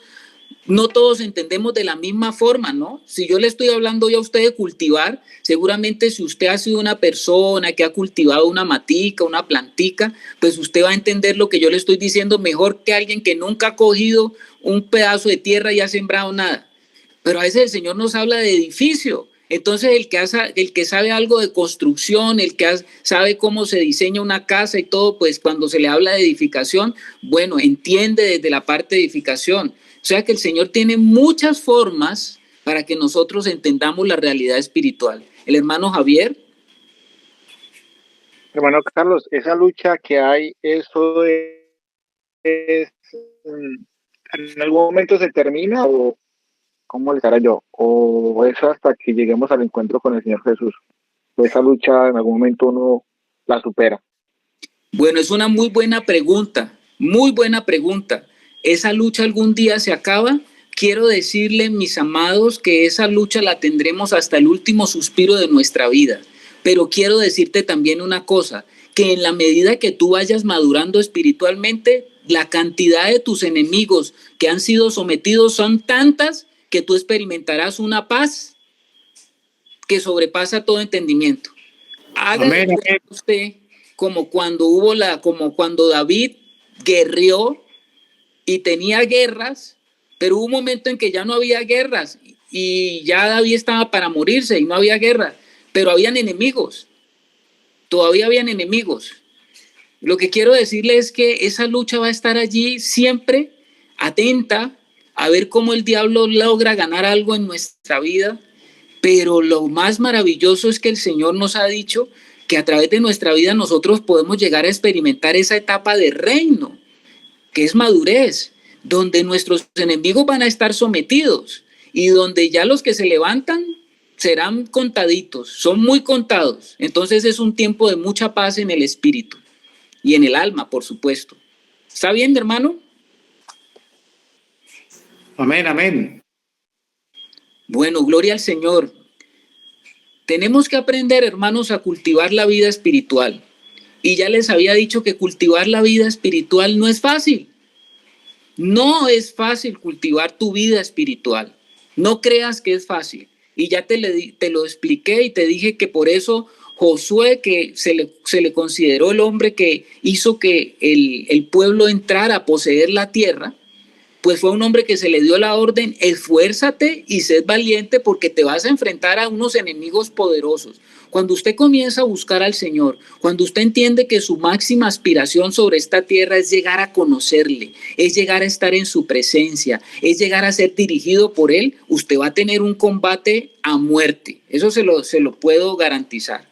no todos entendemos de la misma forma, ¿no? Si yo le estoy hablando ya a usted de cultivar, seguramente si usted ha sido una persona que ha cultivado una matica, una plantica, pues usted va a entender lo que yo le estoy diciendo mejor que alguien que nunca ha cogido un pedazo de tierra y ha sembrado nada. Pero a veces el Señor nos habla de edificio. Entonces el que sabe algo de construcción, sabe cómo se diseña una casa y todo, pues cuando se le habla de edificación, bueno, entiende desde la parte de edificación. O sea que el Señor tiene muchas formas para que nosotros entendamos la realidad espiritual. El hermano Javier. Hermano Carlos, esa lucha que hay, eso en algún momento se termina o ¿cómo le estará yo? O eso hasta que lleguemos al encuentro con el Señor Jesús. Esa lucha en algún momento uno la supera. Bueno, es una muy buena pregunta, muy buena pregunta. ¿Esa lucha algún día se acaba? Quiero decirle, mis amados, que esa lucha la tendremos hasta el último suspiro de nuestra vida. Pero quiero decirte también una cosa, que en la medida que tú vayas madurando espiritualmente, la cantidad de tus enemigos que han sido sometidos son tantas que tú experimentarás una paz que sobrepasa todo entendimiento. Hágale usted como cuando David guerreó y tenía guerras, pero hubo un momento en que ya no había guerras y ya David estaba para morirse y no había guerra, pero habían enemigos, todavía habían enemigos. Lo que quiero decirle es que esa lucha va a estar allí siempre atenta a ver cómo el diablo logra ganar algo en nuestra vida, pero lo más maravilloso es que el Señor nos ha dicho que a través de nuestra vida nosotros podemos llegar a experimentar esa etapa de reino, que es madurez, donde nuestros enemigos van a estar sometidos y donde ya los que se levantan serán contaditos, son muy contados. Entonces es un tiempo de mucha paz en el espíritu y en el alma, por supuesto. ¿Está bien, hermano? Amén, amén. Bueno, gloria al Señor. Tenemos que aprender, hermanos, a cultivar la vida espiritual. Y ya les había dicho que cultivar la vida espiritual no es fácil. No es fácil cultivar tu vida espiritual. No creas que es fácil. Y ya te lo expliqué y te dije que por eso Josué, que se le consideró el hombre que hizo que el pueblo entrara a poseer la tierra, pues fue un hombre que se le dio la orden: esfuérzate y sé valiente porque te vas a enfrentar a unos enemigos poderosos. Cuando usted comienza a buscar al Señor, cuando usted entiende que su máxima aspiración sobre esta tierra es llegar a conocerle, es llegar a estar en su presencia, es llegar a ser dirigido por Él, usted va a tener un combate a muerte. Eso se lo puedo garantizar.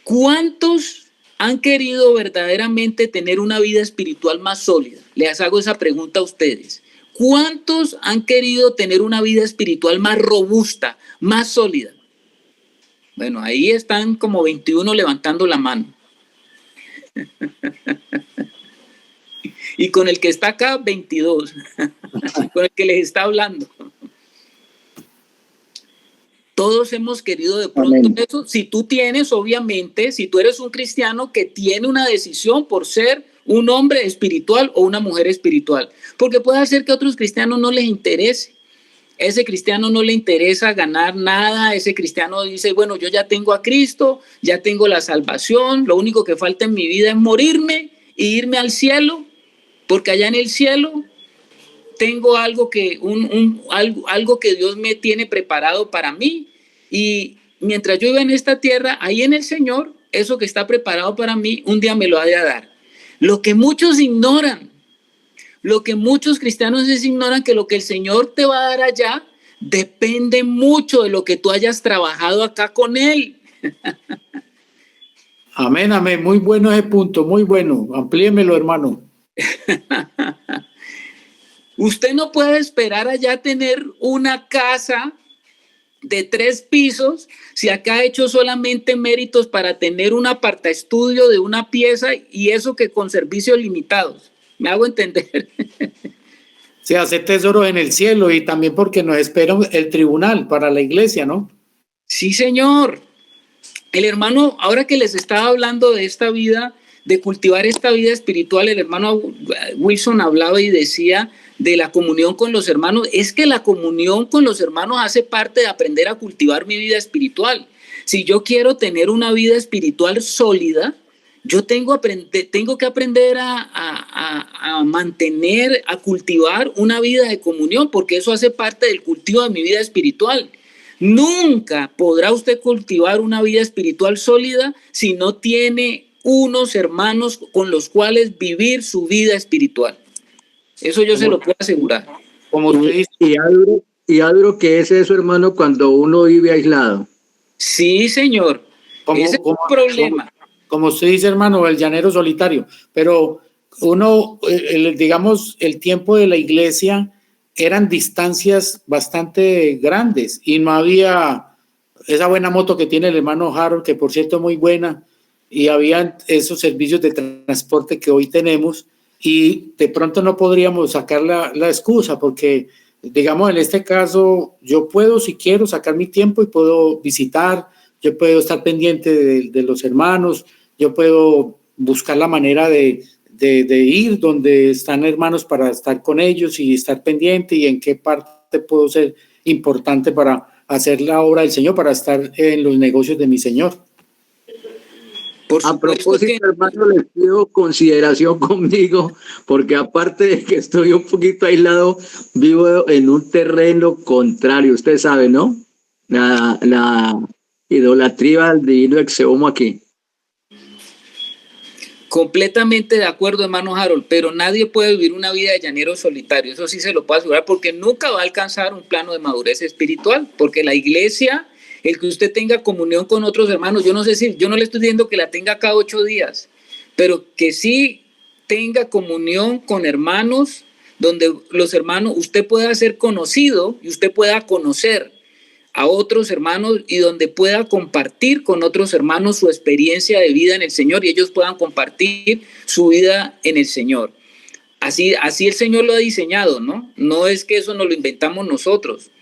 ¿Cuántos han querido verdaderamente tener una vida espiritual más sólida? Les hago esa pregunta a ustedes. ¿Cuántos han querido tener una vida espiritual más robusta, más sólida? Bueno, ahí están como 21 levantando la mano. Y con el que está acá, 22. Con el que les está hablando. Todos hemos querido de pronto Amén. Eso. Si tú tienes, obviamente, si tú eres un cristiano que tiene una decisión por ser un hombre espiritual o una mujer espiritual, porque puede ser que a otros cristianos no les interese. Ese cristiano no le interesa ganar nada, ese cristiano dice, bueno, yo ya tengo a Cristo, ya tengo la salvación, lo único que falta en mi vida es morirme e irme al cielo, porque allá en el cielo tengo algo que, algo que Dios me tiene preparado para mí, y mientras yo viva en esta tierra, ahí en el Señor, eso que está preparado para mí, un día me lo ha de dar. Lo que muchos ignoran, lo que muchos cristianos ignoran, que lo que el Señor te va a dar allá depende mucho de lo que tú hayas trabajado acá con Él. Amén, amén. Muy bueno ese punto, muy bueno. Amplíemelo, hermano. Usted no puede esperar allá tener una casa de 3 pisos si acá ha hecho solamente méritos para tener un apartaestudio de una pieza, y eso que con servicios limitados. ¿Me hago entender? Se hace tesoros en el cielo, y también porque nos espera el tribunal para la iglesia, ¿no? Sí, señor. El hermano, ahora que les estaba hablando de esta vida, de cultivar esta vida espiritual, el hermano Wilson hablaba y decía de la comunión con los hermanos. Es que la comunión con los hermanos hace parte de aprender a cultivar mi vida espiritual. Si yo quiero tener una vida espiritual sólida, yo tengo que aprender a mantener, a cultivar una vida de comunión, porque eso hace parte del cultivo de mi vida espiritual. Nunca podrá usted cultivar una vida espiritual sólida si no tiene unos hermanos con los cuales vivir su vida espiritual. Eso yo se lo puedo asegurar. Como usted dice. Y adoro que es eso, hermano, cuando uno vive aislado. Sí, señor. Ese es un problema. Como usted dice, hermano, el llanero solitario. Pero uno, digamos, el tiempo de la iglesia eran distancias bastante grandes y no había esa buena moto que tiene el hermano Harold, que por cierto es muy buena, y habían esos servicios de transporte que hoy tenemos, y de pronto no podríamos sacar la excusa, porque digamos en este caso yo puedo, si quiero, sacar mi tiempo y puedo visitar, yo puedo estar pendiente de los hermanos, yo puedo buscar la manera de ir donde están hermanos para estar con ellos y estar pendiente, y en qué parte puedo ser importante para hacer la obra del Señor, para estar en los negocios de mi Señor. A propósito, hermano, les pido consideración conmigo, porque aparte de que estoy un poquito aislado, vivo en un terreno contrario, usted sabe, ¿no? La idolatría al divino exeomo aquí. Completamente de acuerdo, hermano Harold, pero nadie puede vivir una vida de llanero solitario, eso sí se lo puedo asegurar, porque nunca va a alcanzar un plano de madurez espiritual, porque la iglesia, el que usted tenga comunión con otros hermanos, yo no sé si, yo no le estoy diciendo que la tenga cada 8 días, pero que sí tenga comunión con hermanos, donde los hermanos, usted pueda ser conocido y usted pueda conocer a otros hermanos, y donde pueda compartir con otros hermanos su experiencia de vida en el Señor, y ellos puedan compartir su vida en el Señor. Así el Señor lo ha diseñado, ¿no? No es que eso nos lo inventamos nosotros.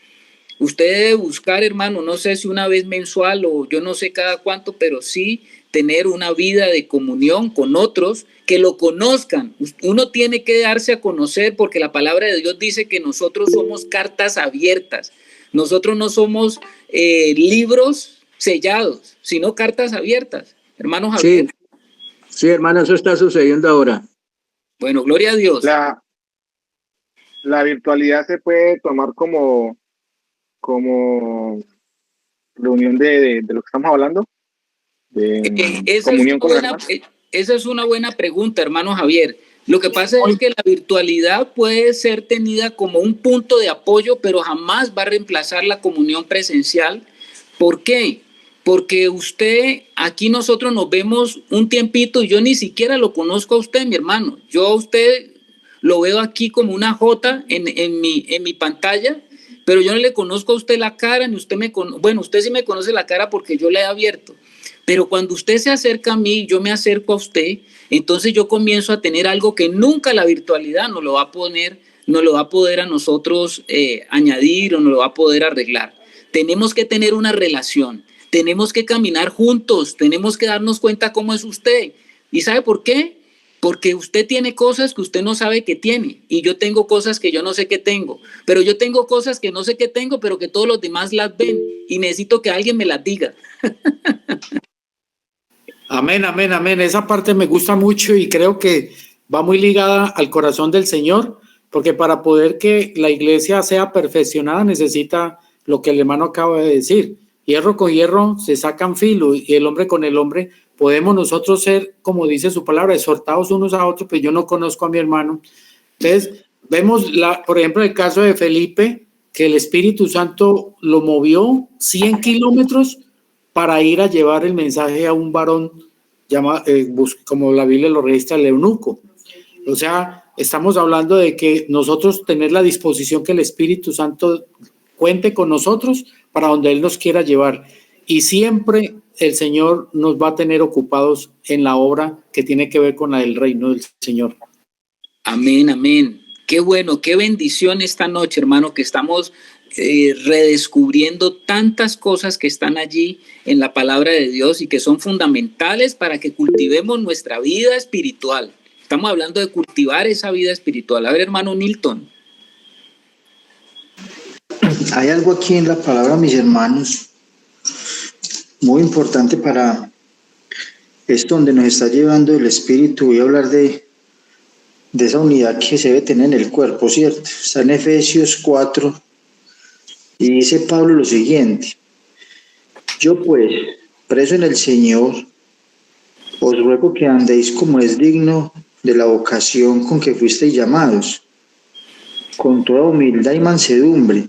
Usted debe buscar, hermano, no sé si una vez mensual o yo no sé cada cuánto, pero sí tener una vida de comunión con otros que lo conozcan. Uno tiene que darse a conocer, porque la palabra de Dios dice que nosotros somos cartas abiertas. Nosotros no somos libros sellados, sino cartas abiertas. Hermanos Javier. Sí, hermano, eso está sucediendo ahora. Bueno, gloria a Dios. La virtualidad se puede tomar como reunión de lo que estamos hablando. Esa es una buena pregunta, hermano Javier. Lo que pasa es que la virtualidad puede ser tenida como un punto de apoyo, pero jamás va a reemplazar la comunión presencial. ¿Por qué? Porque aquí nosotros nos vemos un tiempito y yo ni siquiera lo conozco a usted, mi hermano. Yo a usted lo veo aquí como una J en mi pantalla, pero yo no le conozco a usted la cara, ni usted bueno, usted sí me conoce la cara porque yo la he abierto. Pero cuando usted se acerca a mí, yo me acerco a usted, entonces yo comienzo a tener algo que nunca la virtualidad nos lo va a poder a nosotros añadir, o nos lo va a poder arreglar. Tenemos que tener una relación, tenemos que caminar juntos, tenemos que darnos cuenta cómo es usted. ¿Y sabe por qué? Porque usted tiene cosas que usted no sabe que tiene, y yo tengo cosas que yo no sé que tengo, pero yo tengo cosas que no sé que tengo, pero que todos los demás las ven, y necesito que alguien me las diga. Amén, amén, amén. Esa parte me gusta mucho y creo que va muy ligada al corazón del Señor, porque para poder que la iglesia sea perfeccionada necesita lo que el hermano acaba de decir. Hierro con hierro se sacan filo, y el hombre con el hombre podemos nosotros ser, como dice su palabra, exhortados unos a otros, pues yo no conozco a mi hermano. Entonces, vemos, por ejemplo, el caso de Felipe, que el Espíritu Santo lo movió 100 kilómetros para ir a llevar el mensaje a un varón, como la Biblia lo registra, el eunuco. O sea, estamos hablando de que nosotros tener la disposición que el Espíritu Santo cuente con nosotros para donde Él nos quiera llevar. Y siempre el Señor nos va a tener ocupados en la obra que tiene que ver con la del reino del Señor. Amén, amén. Qué bueno, qué bendición esta noche, hermano, que estamos redescubriendo tantas cosas que están allí en la palabra de Dios y que son fundamentales para que cultivemos nuestra vida espiritual. Estamos hablando de cultivar esa vida espiritual. A ver, hermano Nilton. Hay algo aquí en la palabra, mis hermanos, muy importante para esto donde nos está llevando el Espíritu. Voy a hablar de esa unidad que se debe tener en el cuerpo, ¿cierto? Está en Efesios 4 y dice Pablo lo siguiente: yo pues, preso en el Señor, os ruego que andéis como es digno de la vocación con que fuisteis llamados, con toda humildad y mansedumbre,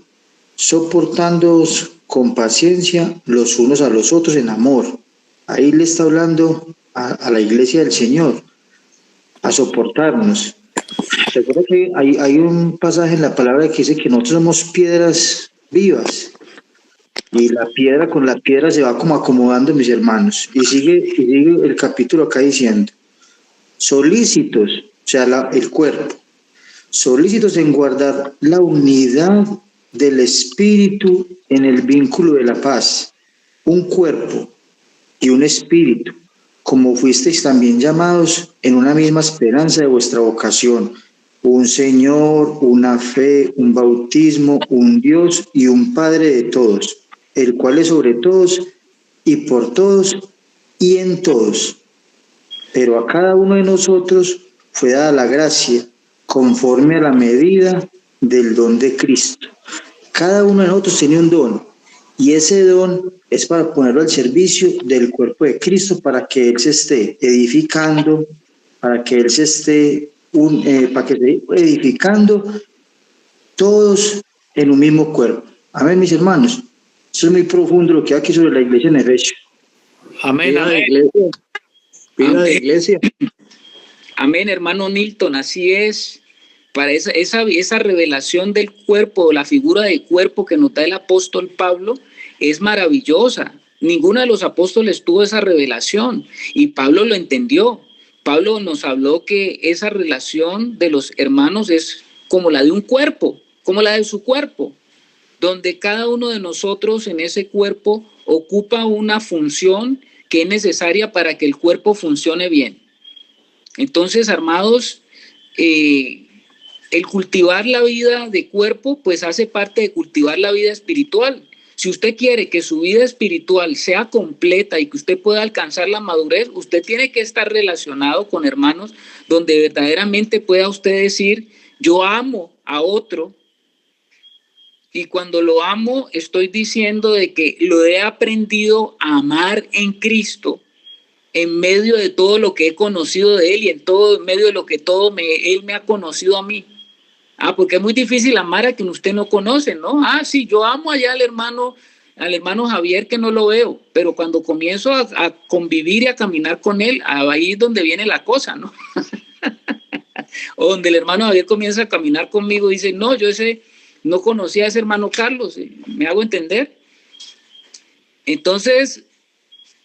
soportándoos con paciencia los unos a los otros en amor. Ahí le está hablando a la iglesia del Señor, a soportarnos. Recuerda que hay un pasaje en la palabra que dice que nosotros somos piedras vivas, y la piedra con la piedra se va como acomodando, mis hermanos. Y sigue el capítulo acá diciendo: solícitos, o sea, el cuerpo, solícitos en guardar la unidad del espíritu en el vínculo de la paz, un cuerpo y un espíritu, como fuisteis también llamados en una misma esperanza de vuestra vocación, un Señor, una fe, un bautismo, un Dios y un Padre de todos, el cual es sobre todos y por todos y en todos. Pero a cada uno de nosotros fue dada la gracia conforme a la medida del don de Cristo. Cada uno de nosotros tiene un don, y ese don es para ponerlo al servicio del cuerpo de Cristo, para que Él se esté edificando, para que Él se esté edificando todos en un mismo cuerpo. Amén, mis hermanos. Eso es muy profundo lo que hay aquí sobre la iglesia en Efesios. Amén, amén. Vida de iglesia. Amén, hermano Nilton, así es. Para esa revelación del cuerpo, la figura del cuerpo que nos da el apóstol Pablo, es maravillosa. Ninguno de los apóstoles tuvo esa revelación y Pablo lo entendió. Pablo nos habló que esa relación de los hermanos es como la de un cuerpo, como la de su cuerpo, donde cada uno de nosotros en ese cuerpo ocupa una función que es necesaria para que el cuerpo funcione bien. Entonces, amados, el cultivar la vida de cuerpo, pues hace parte de cultivar la vida espiritual. Si usted quiere que su vida espiritual sea completa y que usted pueda alcanzar la madurez, usted tiene que estar relacionado con hermanos donde verdaderamente pueda usted decir: yo amo a otro, y cuando lo amo estoy diciendo de que lo he aprendido a amar en Cristo, en medio de todo lo que he conocido de Él y en medio de lo que Él me ha conocido a mí. Porque es muy difícil amar a quien usted no conoce, ¿no? Sí, yo amo allá al hermano Javier, que no lo veo, pero cuando comienzo a convivir y a caminar con él, ahí es donde viene la cosa, ¿no? O donde el hermano Javier comienza a caminar conmigo y dice: no, yo no conocía a ese hermano Carlos, ¿me hago entender? Entonces,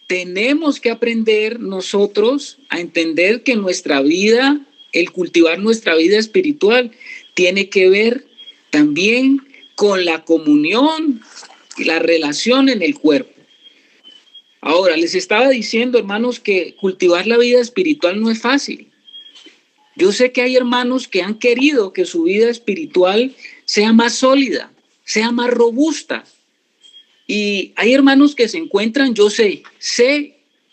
tenemos que aprender nosotros a entender que nuestra vida, el cultivar nuestra vida espiritual, tiene que ver también con la comunión y la relación en el cuerpo. Ahora, les estaba diciendo, hermanos, que cultivar la vida espiritual no es fácil. Yo sé que hay hermanos que han querido que su vida espiritual sea más sólida, sea más robusta. Y hay hermanos que se encuentran, yo sé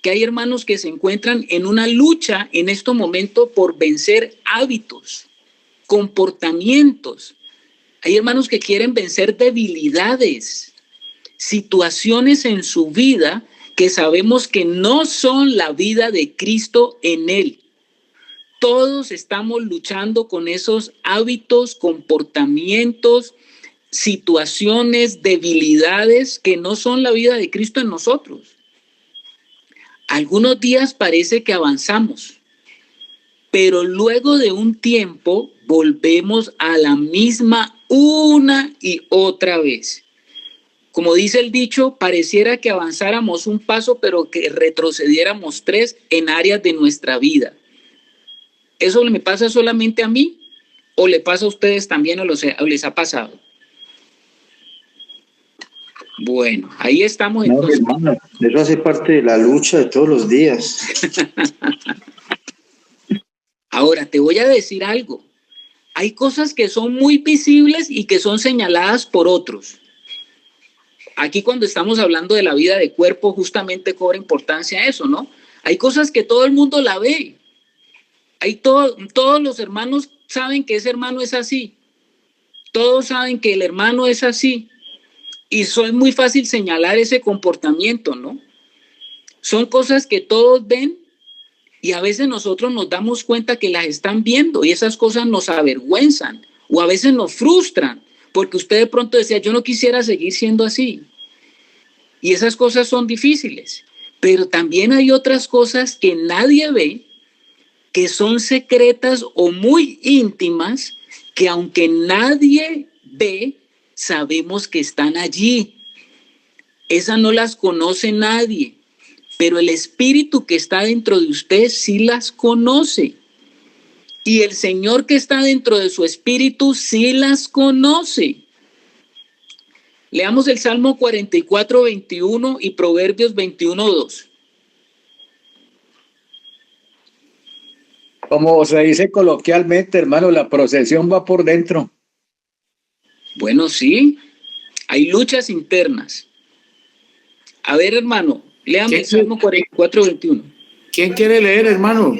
que hay hermanos que se encuentran en una lucha en este momento por vencer hábitos, comportamientos. Hay hermanos que quieren vencer debilidades, situaciones en su vida que sabemos que no son la vida de Cristo en él. Todos estamos luchando con esos hábitos, comportamientos, situaciones, debilidades que no son la vida de Cristo en nosotros. Algunos días parece que avanzamos, pero luego de un tiempo volvemos a la misma una y otra vez. Como dice el dicho, pareciera que avanzáramos un paso, pero que retrocediéramos 3 en áreas de nuestra vida. ¿Eso me pasa solamente a mí o le pasa a ustedes también o les ha pasado? Bueno, ahí estamos. No, hermano, eso hace parte de la lucha de todos los días. Ahora, te voy a decir algo. Hay cosas que son muy visibles y que son señaladas por otros. Aquí cuando estamos hablando de la vida de cuerpo, justamente cobra importancia eso, ¿no? Hay cosas que todo el mundo la ve. Todos los hermanos saben que ese hermano es así. Todos saben que el hermano es así. Y es muy fácil señalar ese comportamiento, ¿no? Son cosas que todos ven y a veces nosotros nos damos cuenta que las están viendo y esas cosas nos avergüenzan o a veces nos frustran porque usted de pronto decía, yo no quisiera seguir siendo así. Y esas cosas son difíciles. Pero también hay otras cosas que nadie ve, que son secretas o muy íntimas, que aunque nadie ve, sabemos que están allí. Esas no las conoce nadie, pero el espíritu que está dentro de usted sí las conoce. Y el Señor que está dentro de su espíritu sí las conoce. Leamos el Salmo 44, 21 y Proverbios 21, 2. Como se dice coloquialmente, hermano, la procesión va por dentro. Bueno, sí, hay luchas internas. A ver, hermano, lean el Salmo 44, 21. ¿Quién quiere leer, hermano?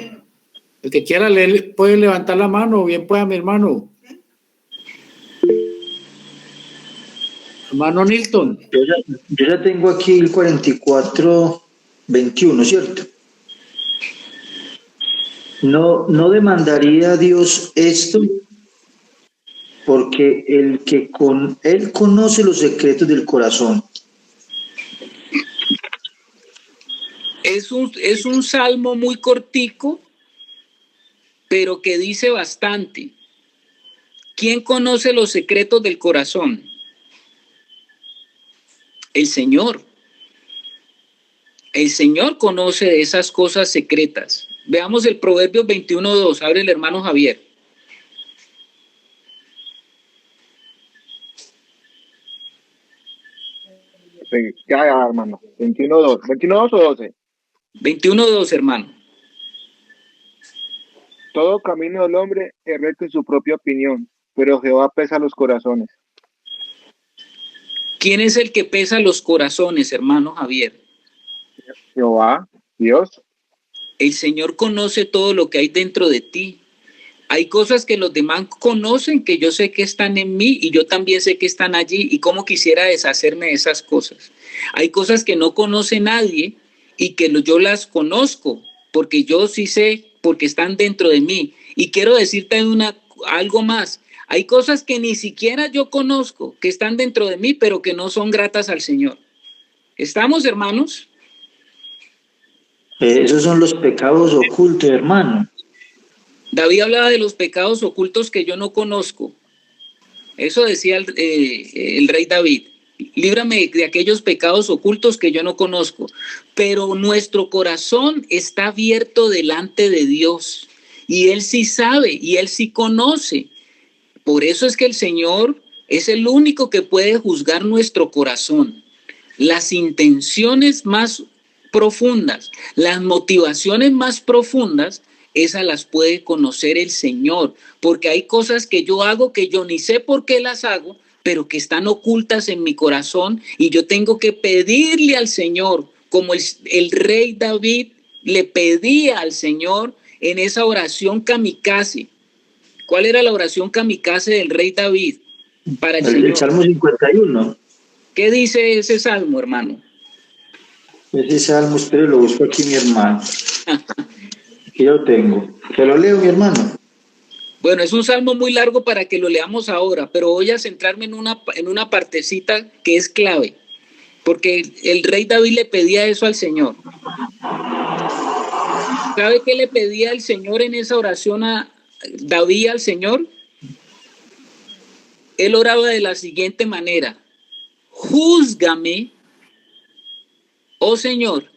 El que quiera leer puede levantar la mano, o bien pueda mi hermano. Hermano Nilton. Yo ya tengo aquí el 44, 21, ¿cierto? No demandaría a Dios esto porque Él conoce los secretos del corazón. Es un salmo muy cortico, pero que dice bastante. ¿Quién conoce los secretos del corazón? El Señor. El Señor conoce esas cosas secretas. Veamos el Proverbios 21:2. Abre el hermano Javier. Sí, ya, hermano. 21.2. ¿21.2 o 12? 21:2, hermano. Todo camino del hombre es recto en su propia opinión, pero Jehová pesa los corazones. ¿Quién es el que pesa los corazones, hermano Javier? Jehová, Dios. El Señor conoce todo lo que hay dentro de ti. Hay cosas que los demás conocen, que yo sé que están en mí y yo también sé que están allí y cómo quisiera deshacerme de esas cosas. Hay cosas que no conoce nadie y que yo las conozco porque yo sí sé, porque están dentro de mí. Y quiero decirte algo más. Hay cosas que ni siquiera yo conozco, que están dentro de mí, pero que no son gratas al Señor. ¿Estamos, hermanos? Esos son los pecados ocultos, hermano. David hablaba de los pecados ocultos que yo no conozco. Eso decía el rey David. Líbrame de aquellos pecados ocultos que yo no conozco. Pero nuestro corazón está abierto delante de Dios. Y Él sí sabe y Él sí conoce. Por eso es que el Señor es el único que puede juzgar nuestro corazón. Las intenciones más profundas, las motivaciones más profundas, esas las puede conocer el Señor, porque hay cosas que yo hago que yo ni sé por qué las hago, pero que están ocultas en mi corazón y yo tengo que pedirle al Señor, como el rey David le pedía al Señor en esa oración kamikaze. ¿Cuál era la oración kamikaze del rey David para el Señor? El Salmo 51. ¿Qué dice ese salmo, hermano? Ese salmo, espero lo busco aquí, mi hermano. Aquí lo tengo. ¿Te lo leo, mi hermano? Bueno, es un salmo muy largo para que lo leamos ahora, pero voy a centrarme en una partecita que es clave, porque el rey David le pedía eso al Señor. ¿Sabe qué le pedía el Señor en esa oración a David al Señor? Él oraba de la siguiente manera: júzgame, oh Señor,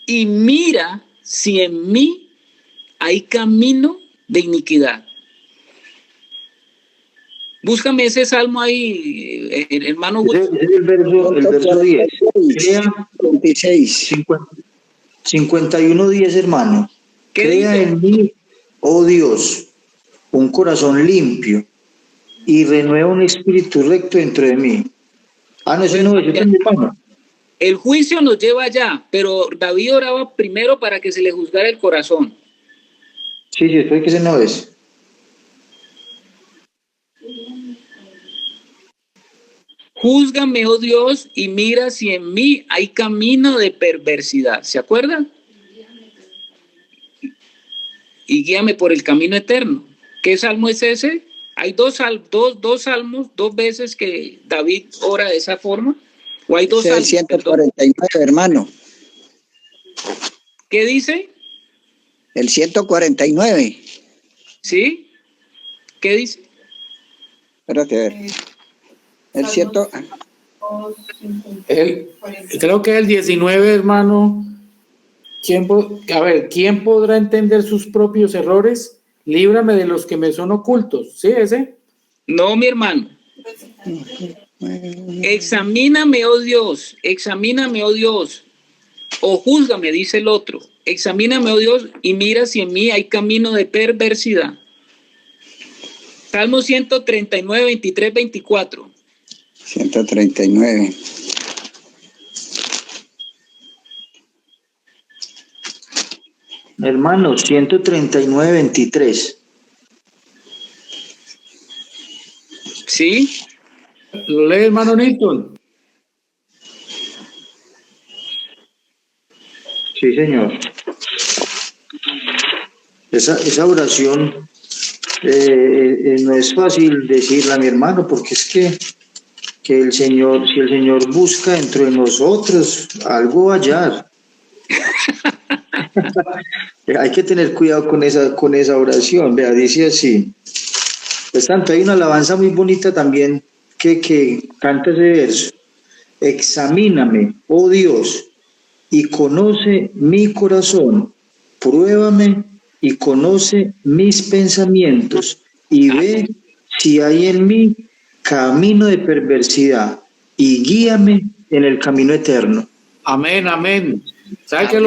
y mira si en mí hay camino de iniquidad. Búscame ese salmo ahí, hermano. Es el verso 10. 26. 51:10, hermano. Crea dice? en mí, oh Dios, un corazón limpio y renueva un espíritu recto dentro de mí. No, ese no es, mi hermano. El juicio nos lleva allá, pero David oraba primero para que se le juzgara el corazón. Sí, estoy que ese no es. Júzgame, oh Dios, y mira si en mí hay camino de perversidad. ¿Se acuerdan? Y guíame por el camino eterno. ¿Qué salmo es ese? Hay dos salmos, dos veces que David ora de esa forma. ¿O hay dos Ese es el salmos? 149, hermano. ¿Qué dice? El 149. ¿Sí? ¿Qué dice? Espérate, a ver. El 100. Creo que el 19, hermano. ¿Quién podrá entender sus propios errores? Líbrame de los que me son ocultos. ¿Sí, ese? No, mi hermano. Examíname, oh Dios, o júzgame, dice el otro. Examíname, oh Dios, y mira si en mí hay camino de perversidad. Salmo 139, 23, 24. 139. Hermano, 139:23. ¿Sí? ¿Lo lee, hermano Nilton? Sí, señor. Esa oración no es fácil decirla, mi hermano, porque es que el Señor, si el Señor busca dentro de nosotros, algo va a hallar. Hay que tener cuidado con esa oración. Vea, dice así. Pues tanto, hay una alabanza muy bonita también que canta ese verso. Examíname, oh Dios, y conoce mi corazón, pruébame y conoce mis pensamientos, y ve si hay en mí camino de perversidad, y guíame en el camino eterno. Amén, amén. ¿Sabe qué es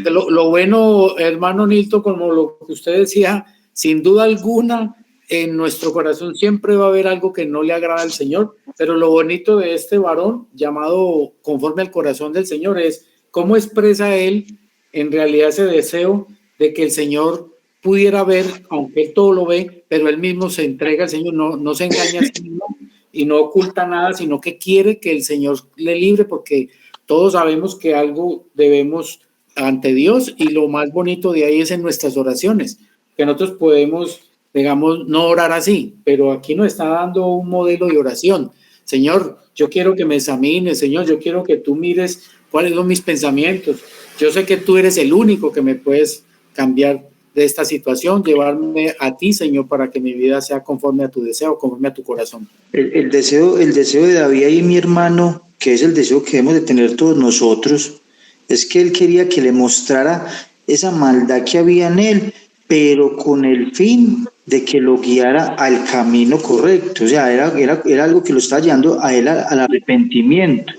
lo bueno, hermano Nilton, como lo que usted decía? Sin duda alguna, en nuestro corazón siempre va a haber algo que no le agrada al Señor, pero lo bonito de este varón llamado conforme al corazón del Señor es cómo expresa él en realidad ese deseo de que el Señor pudiera ver, aunque él todo lo ve, pero él mismo se entrega al Señor, no se engaña a sí mismo y no oculta nada, sino que quiere que el Señor le libre, porque todos sabemos que algo debemos ante Dios, y lo más bonito de ahí es en nuestras oraciones, que nosotros podemos, digamos, no orar así, pero aquí nos está dando un modelo de oración. Señor, yo quiero que me examines, Señor, yo quiero que tú mires cuáles son mis pensamientos. Yo sé que tú eres el único que me puedes cambiar de esta situación, llevarme a ti, Señor, para que mi vida sea conforme a tu deseo, conforme a tu corazón. El deseo de David y mi hermano, que es el deseo que debemos de tener todos nosotros, es que él quería que le mostrara esa maldad que había en él, pero con el fin de que lo guiara al camino correcto. O sea, era algo que lo estaba llevando a él al arrepentimiento.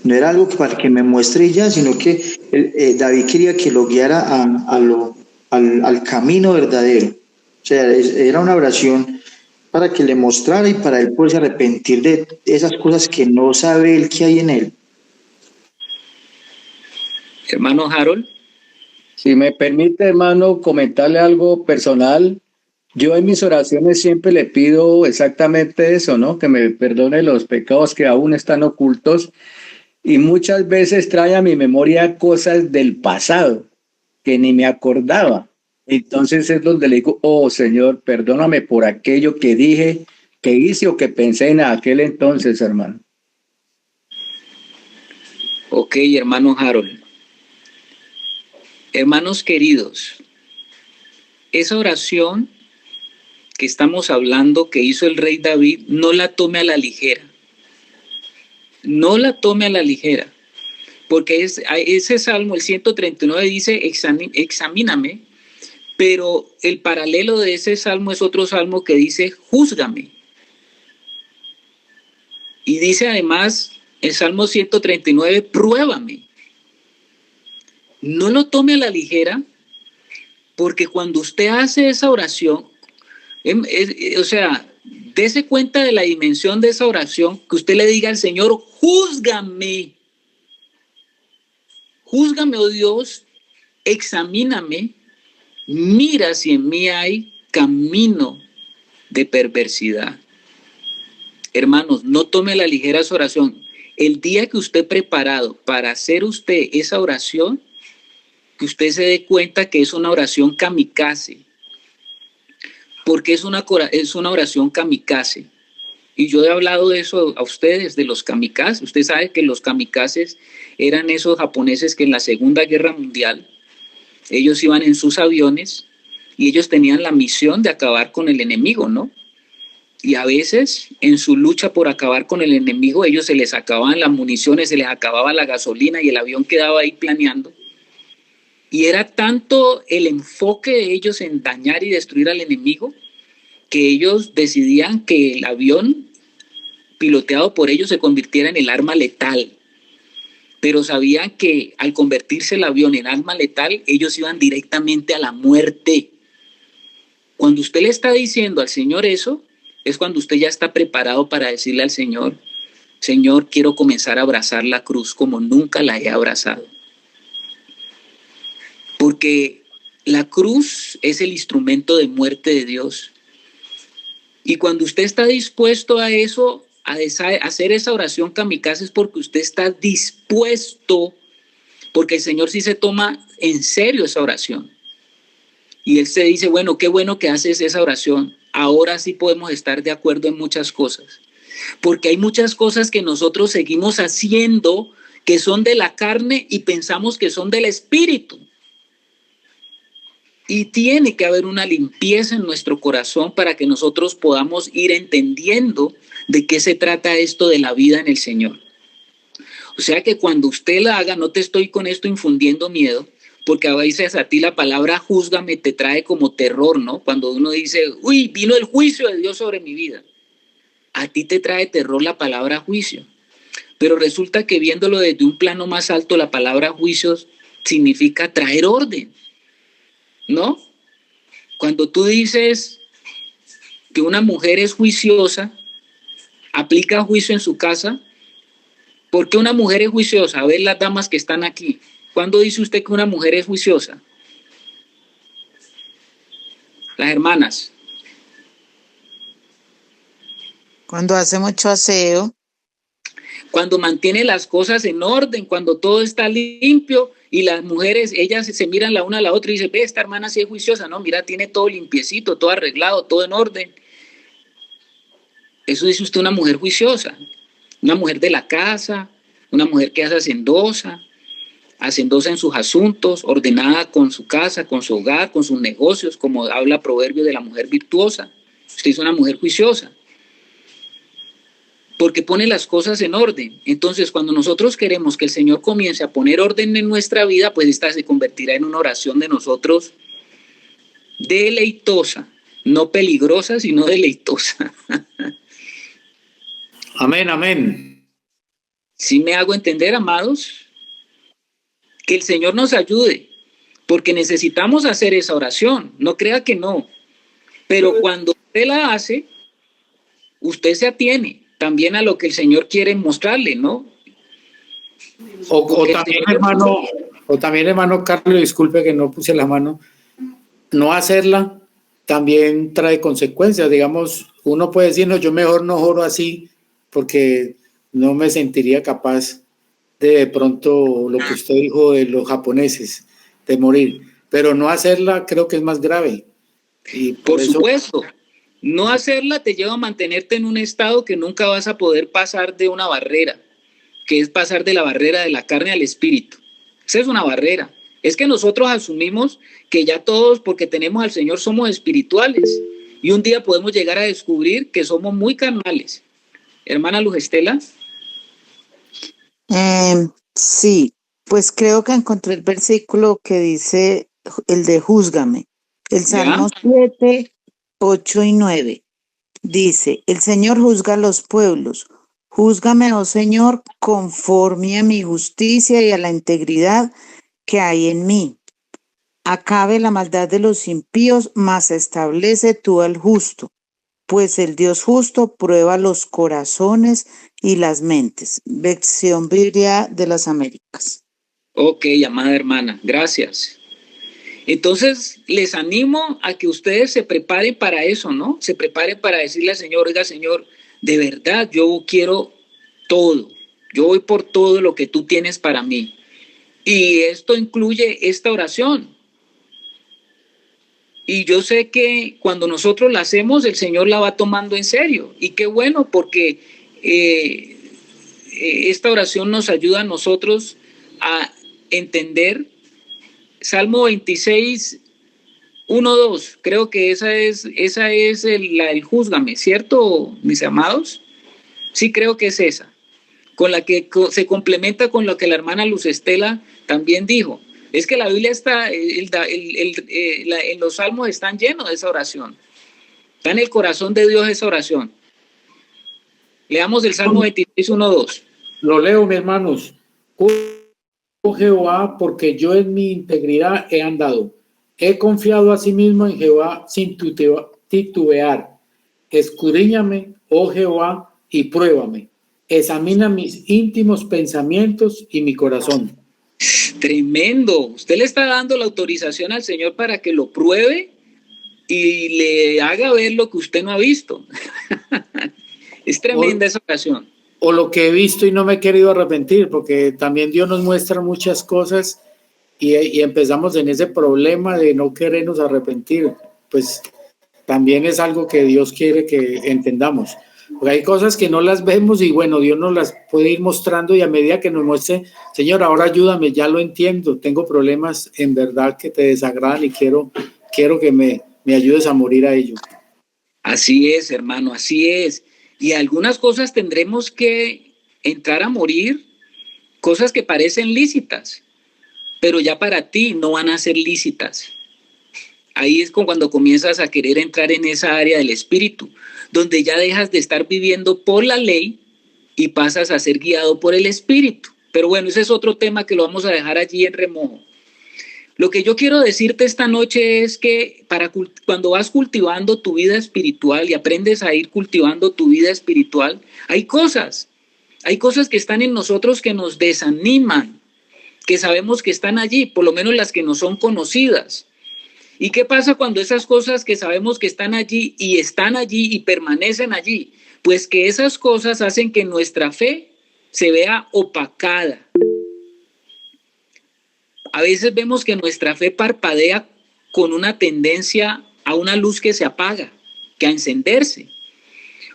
No era algo para que me muestre ya, sino que David quería que lo guiara a al camino verdadero. O sea, era una oración para que le mostrara y para él poderse arrepentir de esas cosas que no sabe él que hay en él. Hermano Harold. Si me permite, hermano, comentarle algo personal. Yo en mis oraciones siempre le pido exactamente eso, ¿no? Que me perdone los pecados que aún están ocultos, y muchas veces trae a mi memoria cosas del pasado que ni me acordaba. Entonces es donde le digo, oh Señor, perdóname por aquello que dije, que hice o que pensé en aquel entonces, hermano. Ok, hermano Harold. Hermanos queridos, esa oración que estamos hablando que hizo el rey David, no la tome a la ligera. No la tome a la ligera. Porque ese salmo, el 139, dice, examíname, pero el paralelo de ese salmo es otro salmo que dice, júzgame. Y dice además, el salmo 139, pruébame. No lo tome a la ligera, porque cuando usted hace esa oración, o sea, dése cuenta de la dimensión de esa oración, que usted le diga al Señor, júzgame. Júzgame, oh Dios, examíname, mira si en mí hay camino de perversidad. Hermanos, no tome a la ligera esa oración. El día que usted preparado para hacer usted esa oración, que usted se dé cuenta que es una oración kamikaze. Porque es una oración kamikaze. Y yo he hablado de eso a ustedes, de los kamikazes. Usted sabe que los kamikazes eran esos japoneses que en la Segunda Guerra Mundial, ellos iban en sus aviones y ellos tenían la misión de acabar con el enemigo, ¿no? Y a veces, en su lucha por acabar con el enemigo, ellos se les acababan las municiones, se les acababa la gasolina y el avión quedaba ahí planeando. Y era tanto el enfoque de ellos en dañar y destruir al enemigo que ellos decidían que el avión piloteado por ellos se convirtiera en el arma letal. Pero sabían que al convertirse el avión en arma letal, ellos iban directamente a la muerte. Cuando usted le está diciendo al Señor eso, es cuando usted ya está preparado para decirle al Señor, Señor, quiero comenzar a abrazar la cruz como nunca la he abrazado. Porque la cruz es el instrumento de muerte de Dios. Y cuando usted está dispuesto a eso, a hacer esa oración kamikaze, es porque usted está dispuesto, porque el Señor sí se toma en serio esa oración. Y Él se dice, bueno, qué bueno que haces esa oración. Ahora sí podemos estar de acuerdo en muchas cosas. Porque hay muchas cosas que nosotros seguimos haciendo que son de la carne y pensamos que son del espíritu. Y tiene que haber una limpieza en nuestro corazón para que nosotros podamos ir entendiendo de qué se trata esto de la vida en el Señor. O sea que cuando usted la haga, no te estoy con esto infundiendo miedo, porque a veces a ti la palabra júzgame te trae como terror, ¿no? Cuando uno dice, uy, vino el juicio de Dios sobre mi vida. A ti te trae terror la palabra juicio. Pero resulta que viéndolo desde un plano más alto, la palabra juicio significa traer orden, ¿no? Cuando tú dices que una mujer es juiciosa, aplica juicio en su casa. ¿Por qué una mujer es juiciosa? A ver las damas que están aquí. ¿Cuándo dice usted que una mujer es juiciosa? Las hermanas. Cuando hace mucho aseo. Cuando mantiene las cosas en orden, cuando todo está limpio y las mujeres, ellas se miran la una a la otra y dicen, ve, esta hermana sí es juiciosa, no, mira, tiene todo limpiecito, todo arreglado, todo en orden. Eso dice usted, una mujer juiciosa, una mujer de la casa, una mujer que es hacendosa en sus asuntos, ordenada con su casa, con su hogar, con sus negocios, como habla Proverbio de la mujer virtuosa. Usted es una mujer juiciosa, porque pone las cosas en orden. Entonces, cuando nosotros queremos que el Señor comience a poner orden en nuestra vida, pues esta se convertirá en una oración de nosotros deleitosa, no peligrosa, sino deleitosa. Amén, amén. ¿Sí me hago entender, amados? Que el Señor nos ayude, porque necesitamos hacer esa oración, no crea que no. Pero cuando usted la hace, usted se atiene también a lo que el Señor quiere mostrarle, ¿no? O también, hermano Carlos, disculpe que no puse la mano, no hacerla también trae consecuencias. Digamos, uno puede decir, no, yo mejor no oro así porque no me sentiría capaz de pronto lo que usted dijo de los japoneses, de morir. Pero no hacerla creo que es más grave. Y por supuesto, no hacerla te lleva a mantenerte en un estado que nunca vas a poder pasar de una barrera, que es pasar de la barrera de la carne al espíritu. Esa es una barrera. Es que nosotros asumimos que ya todos, porque tenemos al Señor, somos espirituales. Y un día podemos llegar a descubrir que somos muy carnales. Hermana Luz Estela. Sí, pues creo que encontré el versículo que dice el de júzgame. El Salmo 7, 8 y 9. Dice, el Señor juzga a los pueblos. Júzgame, oh Señor, conforme a mi justicia y a la integridad que hay en mí. Acabe la maldad de los impíos, mas establece tú al justo, pues el Dios justo prueba los corazones y las mentes. Versión Biblia de las Américas. Ok, amada hermana, gracias. Entonces, les animo a que ustedes se preparen para eso, ¿no? Se preparen para decirle al Señor, oiga, Señor, de verdad, yo quiero todo. Yo voy por todo lo que tú tienes para mí. Y esto incluye esta oración. Y yo sé que cuando nosotros la hacemos, el Señor la va tomando en serio. Y qué bueno, porque esta oración nos ayuda a nosotros a entender. Salmo 26, 1, 2, creo que esa es el júzgame, ¿cierto, mis amados? Sí, creo que es esa, con la que se complementa con lo que la hermana Luz Estela también dijo. Es que la Biblia está, en los salmos están llenos de esa oración. Está en el corazón de Dios esa oración. Leamos el Salmo 26, 1, 2. Lo leo, mis hermanos. Oh Jehová, porque yo en mi integridad he andado. He confiado a sí mismo en Jehová sin titubear. Escudriñame, oh Jehová, y pruébame. Examina mis íntimos pensamientos y mi corazón. Tremendo. Usted le está dando la autorización al Señor para que lo pruebe y le haga ver lo que usted no ha visto. Es tremenda esa oración. O lo que he visto y no me he querido arrepentir, porque también Dios nos muestra muchas cosas y empezamos en ese problema de no querernos arrepentir. Pues también es algo que Dios quiere que entendamos. Porque hay cosas que no las vemos y bueno, Dios nos las puede ir mostrando y a medida que nos muestre, Señor, ahora ayúdame, ya lo entiendo, tengo problemas en verdad que te desagradan y quiero que me ayudes a morir a ello. Así es, hermano, así es. Y algunas cosas tendremos que entrar a morir, cosas que parecen lícitas, pero ya para ti no van a ser lícitas. Ahí es cuando comienzas a querer entrar en esa área del espíritu, donde ya dejas de estar viviendo por la ley y pasas a ser guiado por el espíritu. Pero bueno, ese es otro tema que lo vamos a dejar allí en remojo. Lo que yo quiero decirte esta noche es que cuando vas cultivando tu vida espiritual y aprendes a ir cultivando tu vida espiritual, hay cosas que están en nosotros que nos desaniman, que sabemos que están allí, por lo menos las que no son conocidas. ¿Y qué pasa cuando esas cosas que sabemos que están allí y permanecen allí? Pues que esas cosas hacen que nuestra fe se vea opacada. A veces vemos que nuestra fe parpadea con una tendencia a una luz que se apaga, que a encenderse.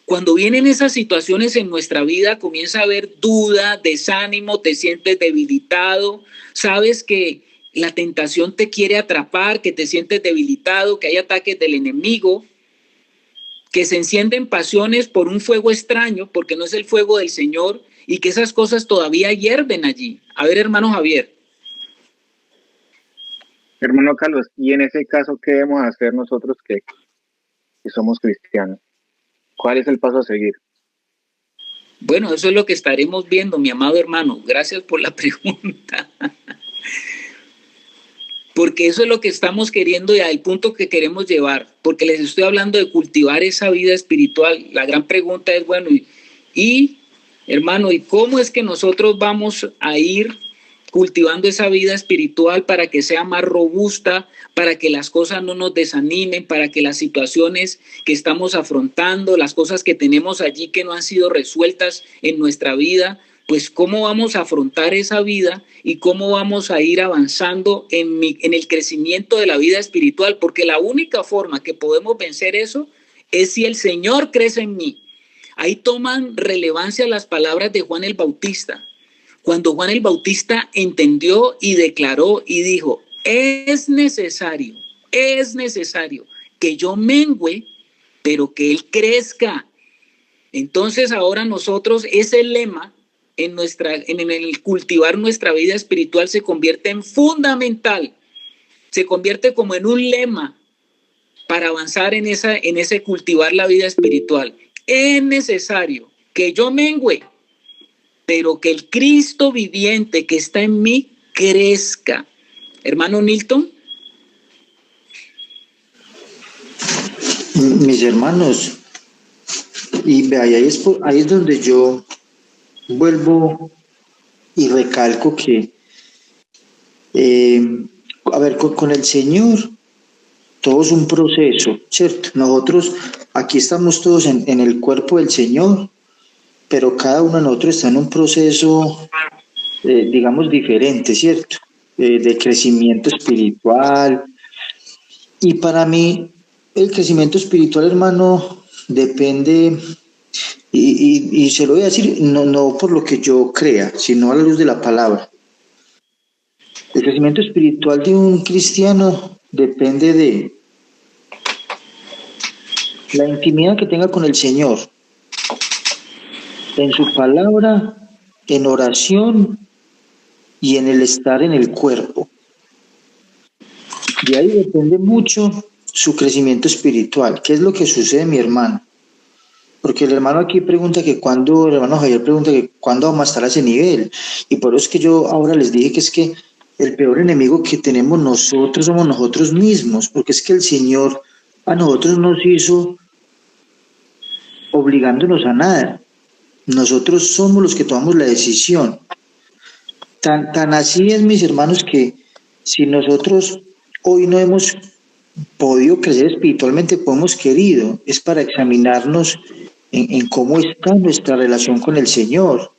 Cuando vienen esas situaciones en nuestra vida, comienza a haber duda, desánimo, te sientes debilitado, sabes que la tentación te quiere atrapar, que te sientes debilitado, que hay ataques del enemigo, que se encienden pasiones por un fuego extraño, porque no es el fuego del Señor, y que esas cosas todavía hierven allí. A ver, hermano Javier. Hermano Carlos, y en ese caso, ¿qué debemos hacer nosotros que somos cristianos? ¿Cuál es el paso a seguir? Bueno, eso es lo que estaremos viendo, mi amado hermano. Gracias por la pregunta. porque eso es lo que estamos queriendo y al punto que queremos llevar, porque les estoy hablando de cultivar esa vida espiritual. La gran pregunta es, bueno, hermano, ¿y cómo es que nosotros vamos a ir cultivando esa vida espiritual para que sea más robusta, para que las cosas no nos desanimen, para que las situaciones que estamos afrontando, las cosas que tenemos allí que no han sido resueltas en nuestra vida, pues cómo vamos a afrontar esa vida y cómo vamos a ir avanzando en el crecimiento de la vida espiritual? Porque la única forma que podemos vencer eso es si el Señor crece en mí. Ahí toman relevancia las palabras de Juan el Bautista. Cuando Juan el Bautista entendió y declaró y dijo, es necesario que yo mengüe, pero que Él crezca. Entonces ahora nosotros, ese lema en el cultivar nuestra vida espiritual se convierte en fundamental, se convierte como en un lema para avanzar en ese cultivar la vida espiritual. Es necesario que yo mengüe, pero que el Cristo viviente que está en mí crezca. Hermano Nilton. Mis hermanos, y ahí es donde yo vuelvo y recalco que, con el Señor todo es un proceso, ¿cierto? Nosotros aquí estamos todos en el cuerpo del Señor, pero cada uno de nosotros está en un proceso, digamos, diferente, ¿cierto? De crecimiento espiritual. Y para mí, el crecimiento espiritual, hermano, depende, y se lo voy a decir, no por lo que yo crea, sino a la luz de la palabra. El crecimiento espiritual de un cristiano depende de la intimidad que tenga con el Señor, en su palabra, en oración y en el estar en el cuerpo. De ahí depende mucho su crecimiento espiritual. ¿Qué es lo que sucede, mi hermano? Porque el hermano aquí pregunta el hermano Javier pregunta que cuándo vamos a estar a ese nivel. Y por eso es que yo ahora les dije que es que el peor enemigo que tenemos nosotros somos nosotros mismos, porque es que el Señor a nosotros nos hizo obligándonos a nada. Nosotros somos los que tomamos la decisión. Tan así es, mis hermanos, que si nosotros hoy no hemos podido crecer espiritualmente como hemos querido, es para examinarnos en cómo está nuestra relación con el Señor,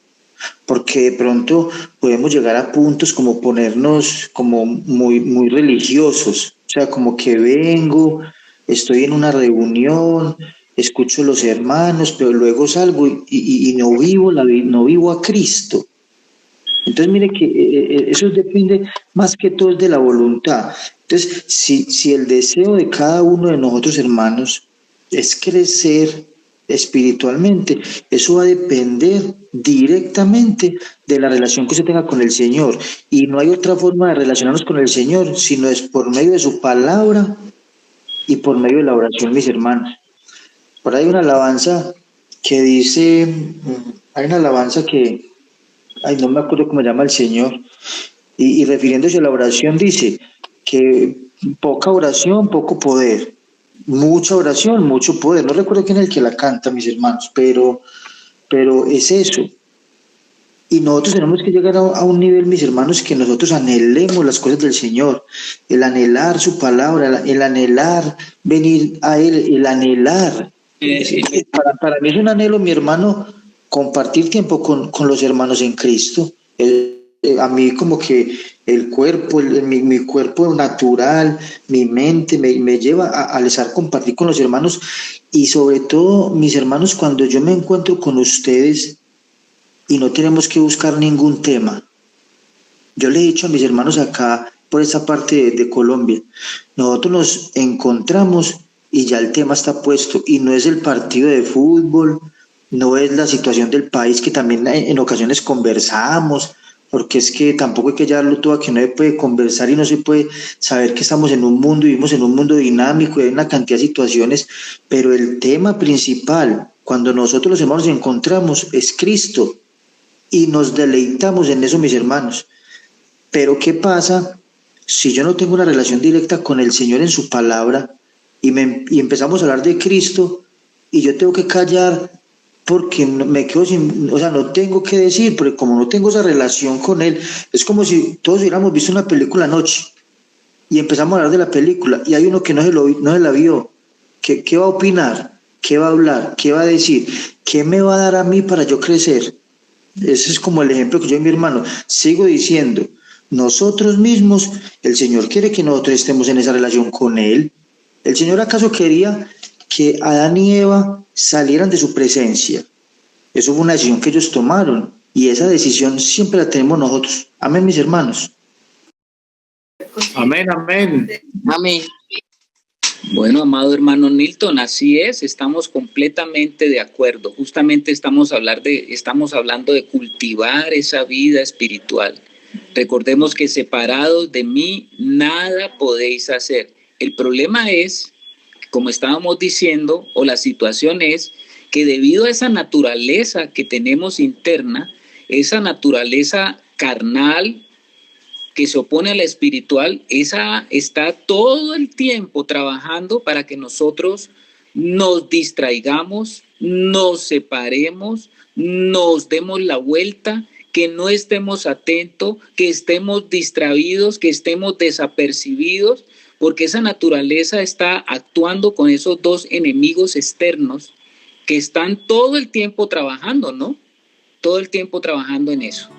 porque de pronto podemos llegar a puntos como ponernos como muy religiosos, o sea, como que vengo, estoy en una reunión, escucho a los hermanos, pero luego salgo y no vivo a Cristo. Entonces mire que eso depende más que todo de la voluntad. Entonces, si el deseo de cada uno de nosotros, hermanos, es crecer espiritualmente, eso va a depender directamente de la relación que usted tenga con el Señor. Y no hay otra forma de relacionarnos con el Señor, sino es por medio de su palabra y por medio de la oración, mis hermanos. Por ahí hay una alabanza que dice, no me acuerdo cómo se llama el Señor, y refiriéndose a la oración dice que poca oración, poco poder, mucha oración, mucho poder. No recuerdo quién es el que la canta, mis hermanos, pero es eso. Y nosotros tenemos que llegar a un nivel, mis hermanos, que nosotros anhelemos las cosas del Señor, el anhelar su palabra, el anhelar venir a Él, el anhelar. Para mí es un anhelo, mi hermano, compartir tiempo con los hermanos en Cristo. A mí como que el cuerpo, mi cuerpo natural, mi mente me lleva a desear compartir con los hermanos, y sobre todo, mis hermanos, cuando yo me encuentro con ustedes y no tenemos que buscar ningún tema. Yo le he dicho a mis hermanos acá, por esa parte de Colombia, nosotros nos encontramos y ya el tema está puesto, y no es el partido de fútbol, no es la situación del país, que también en ocasiones conversamos, porque es que tampoco hay que llevarlo todo a que no se puede conversar y no se puede saber que estamos en un mundo, vivimos en un mundo dinámico y hay una cantidad de situaciones, pero el tema principal, cuando nosotros los hermanos nos encontramos, es Cristo, y nos deleitamos en eso, mis hermanos. Pero ¿qué pasa si yo no tengo una relación directa con el Señor en su palabra y empezamos a hablar de Cristo y yo tengo que callar porque me quedo sin, o sea, no tengo que decir, porque como no tengo esa relación con Él, es como si todos hubiéramos visto una película anoche y empezamos a hablar de la película y hay uno que no se la vio. ¿Qué va a opinar? ¿Qué va a hablar? ¿Qué va a decir? ¿Qué me va a dar a mí para yo crecer? Ese es como el ejemplo que yo y mi hermano sigo diciendo. Nosotros mismos, el Señor quiere que nosotros estemos en esa relación con Él. ¿El Señor acaso quería que Adán y Eva salieran de su presencia? Eso fue una decisión que ellos tomaron y esa decisión siempre la tenemos nosotros. Amén, mis hermanos. Amén, amén. Amén. Bueno, amado hermano Nilton, así es, estamos completamente de acuerdo. Justamente estamos hablando de cultivar esa vida espiritual. Recordemos que separados de mí nada podéis hacer. El problema es, como estábamos diciendo, o la situación es que debido a esa naturaleza que tenemos interna, esa naturaleza carnal que se opone a la espiritual, esa está todo el tiempo trabajando para que nosotros nos distraigamos, nos separemos, nos demos la vuelta, que no estemos atentos, que estemos distraídos, que estemos desapercibidos, porque esa naturaleza está actuando con esos dos enemigos externos que están todo el tiempo trabajando, ¿no? Todo el tiempo trabajando en eso.